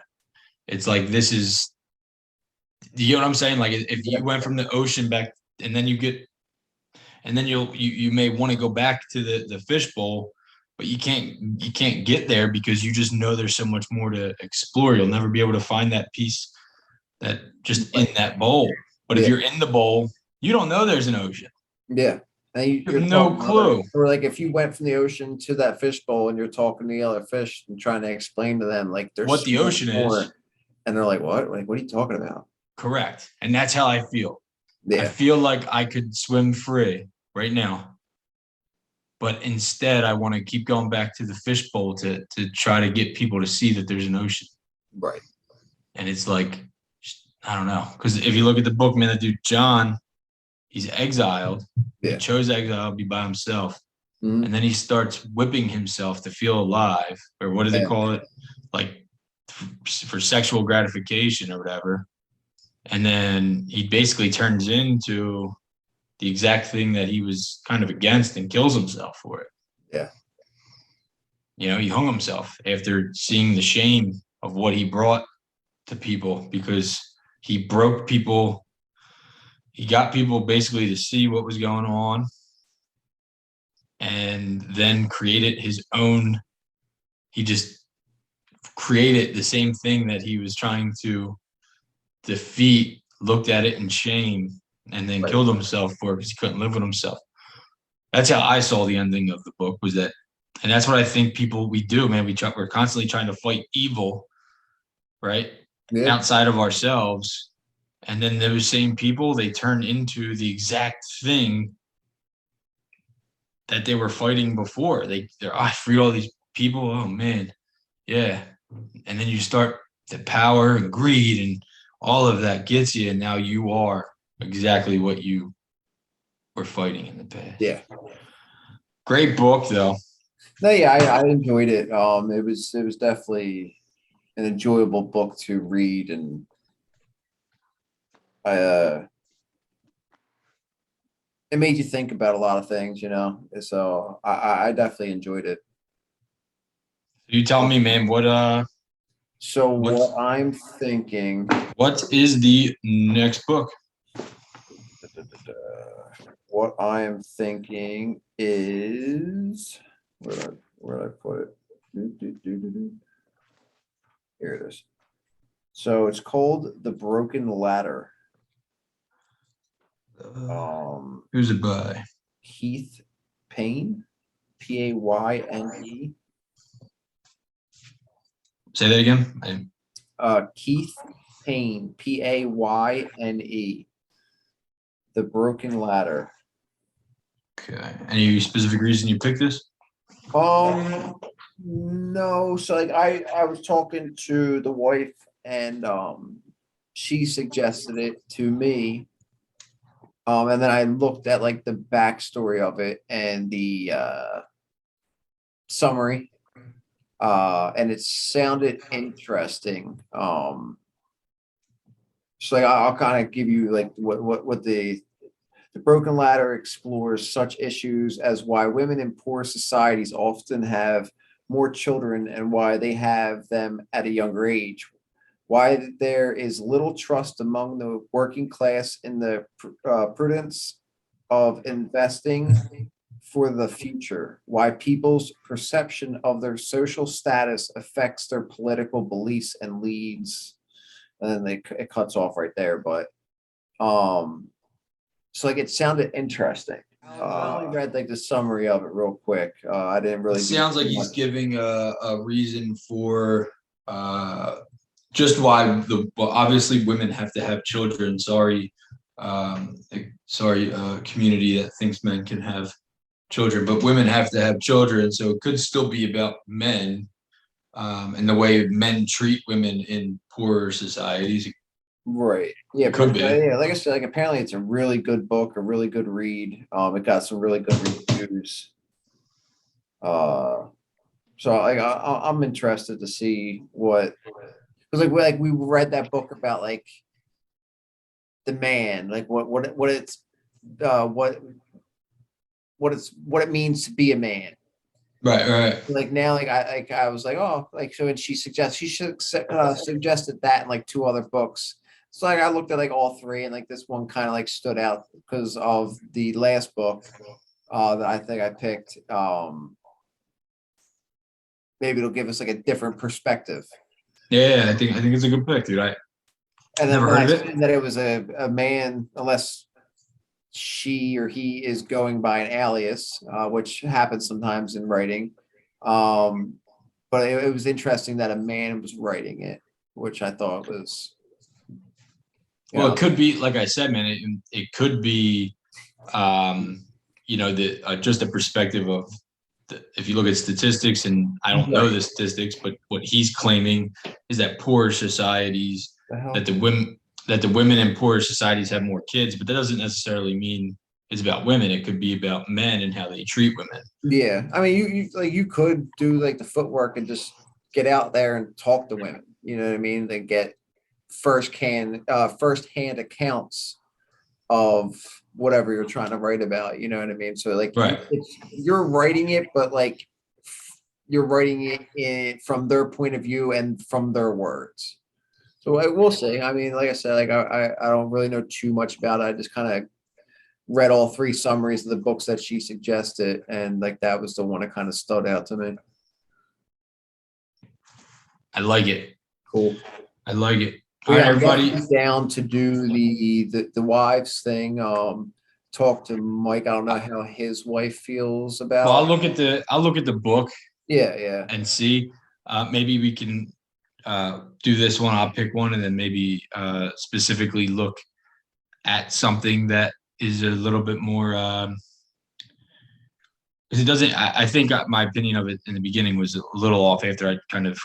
It's like, this is, you know what I'm saying? Like if you went from the ocean back and then you may want to go back to the fishbowl, but you can't get there because you just know there's so much more to explore. You'll never be able to find that piece that just in that bowl. But if you're in the bowl, you don't know there's an ocean. Yeah. And you have no clue. Or like if you went from the ocean to that fishbowl and you're talking to the other fish and trying to explain to them like there's what the ocean is. And they're like, what? Like, what are you talking about? Correct. And that's how I feel. Yeah. I feel like I could swim free right now. But instead, I want to keep going back to the fishbowl to try to get people to see that there's an ocean. Right. And it's like, I don't know. Because if you look at the book, man, that dude, John, he's exiled. Yeah. He chose exile to be by himself. Mm-hmm. And then he starts whipping himself to feel alive. Or what do they call it? Like for sexual gratification or whatever. And then he basically turns into the exact thing that he was kind of against and kills himself for it. Yeah. You know, he hung himself after seeing the shame of what he brought to people because he broke people. He got people basically to see what was going on and then created his own. He just created the same thing that he was trying to defeat, looked at it in shame, and then killed himself for it because he couldn't live with himself. That's how I saw the ending of the book, was that, and that's what I think we do, man. We're constantly trying to fight evil, right? Yeah. Outside of ourselves. And then those same people, they turn into the exact thing that they were fighting before. I freed all these people. Oh man. Yeah. And then you start the power and greed and all of that gets you. And now you are exactly what you were fighting in the past. Yeah. Great book though. No, yeah, I enjoyed it. It was definitely an enjoyable book to read, and it made you think about a lot of things, you know. So I definitely enjoyed it. You tell me, man, what I'm thinking. What is the next book? What I am thinking is where did I put it? Here it is. So it's called The Broken Ladder. Who's it by? Keith Payne, Payne. Say that again. Keith Payne, Payne. The Broken Ladder. Okay. Any specific reason you picked this? No. So like I was talking to the wife and she suggested it to me. And then I looked at like the backstory of it and the summary. And it sounded interesting. So like I'll kind of give you like what the Broken Ladder explores such issues as why women in poor societies often have more children and why they have them at a younger age. Why there is little trust among the working class in the prudence of investing for the future. Why people's perception of their social status affects their political beliefs and leads. And then it cuts off right there. But so like it sounded interesting. I only read like the summary of it real quick. I didn't really. It sounds like he's giving a reason for just why obviously women have to have children. Sorry, community that thinks men can have children, but women have to have children. So it could still be about men and the way men treat women in poorer societies. Right. Yeah. Could But, be. yeah, like I said, like apparently it's a really good book, a really good read. It got some really good reviews. So I'm interested to see what, because like we read that book about like the man, like what it's what it means to be a man. Right, right. Like now, I was like, oh, like so, and she suggested that in like 2 other books. So like I looked at like all 3, and like this one kind of like stood out because of the last book that I think I picked. Maybe it'll give us like a different perspective. Yeah, I think it's a good pick, dude. I And then never when heard I of it. seen that it was a man, unless she or he is going by an alias, which happens sometimes in writing. But it was interesting that a man was writing it, which I thought was. Well, it could be, like I said, man. It could be, the just a perspective of, if you look at statistics, and I don't know the statistics, but what he's claiming is that poorer societies, that the women in poorer societies have more kids, but that doesn't necessarily mean it's about women. It could be about men and how they treat women. Yeah, I mean, you could do like the footwork and just get out there and talk to women. You know what I mean? Then get first-hand accounts of whatever you're trying to write about. You know what I mean? So like, Right. You're writing it, but like you're writing it from their point of view and from their words. So I will say, I mean, like I said, like I don't really know too much about it. I just kind of read all 3 summaries of the books that she suggested, and like that was the one that kind of stood out to me. I like it. Cool. I like it. So, All right, yeah, everybody. I'm down to do the wives thing. Talk to Mike. I don't know how his wife feels about. Well, I'll look at the book. Yeah. And see. Maybe we can do this one. I'll pick one, and then maybe specifically look at something that is a little bit more. Because it doesn't. I think my opinion of it in the beginning was a little off after I kind of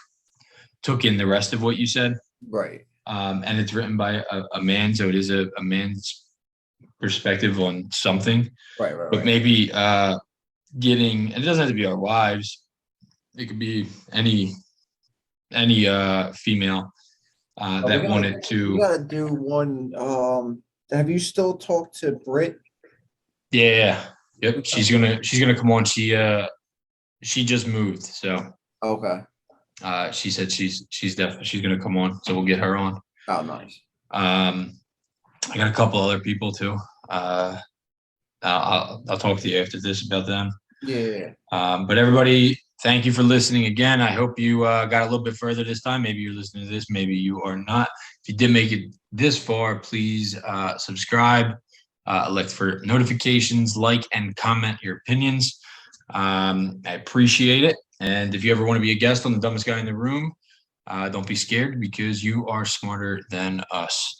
took in the rest of what you said. Right. And it's written by a man, so it is a man's perspective on something. Right. But maybe getting, and it doesn't have to be our wives. It could be any female that wanted to. We gotta do one. Have you still talked to Britt? Yeah. Yep. She's gonna come on. She just moved, so. Okay. She said she's gonna come on, so we'll get her on. Oh, nice. I got a couple other people too. I'll talk to you after this about them. Yeah. But everybody, thank you for listening again. I hope you got a little bit further this time. Maybe you're listening to this, maybe you are not. If you did make it this far, please subscribe, elect for notifications, like and comment your opinions. I appreciate it. And if you ever want to be a guest on The Dumbest Guy in the Room, don't be scared, because you are smarter than us.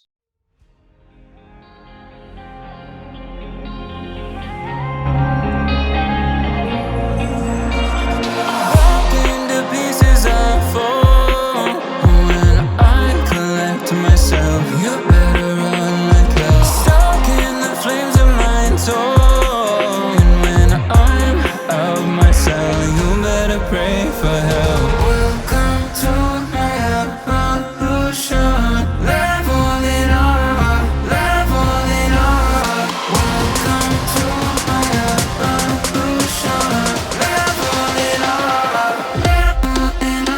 Myself, you better run like hell. Stuck in the flames of my soul, and when I'm out of my cell, you better pray for help. Welcome to my evolution. Leveling up, leveling up. Welcome to my evolution. Leveling up, leveling up.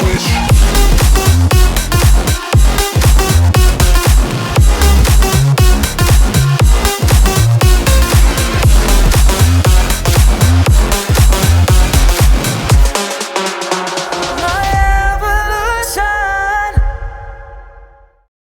switch.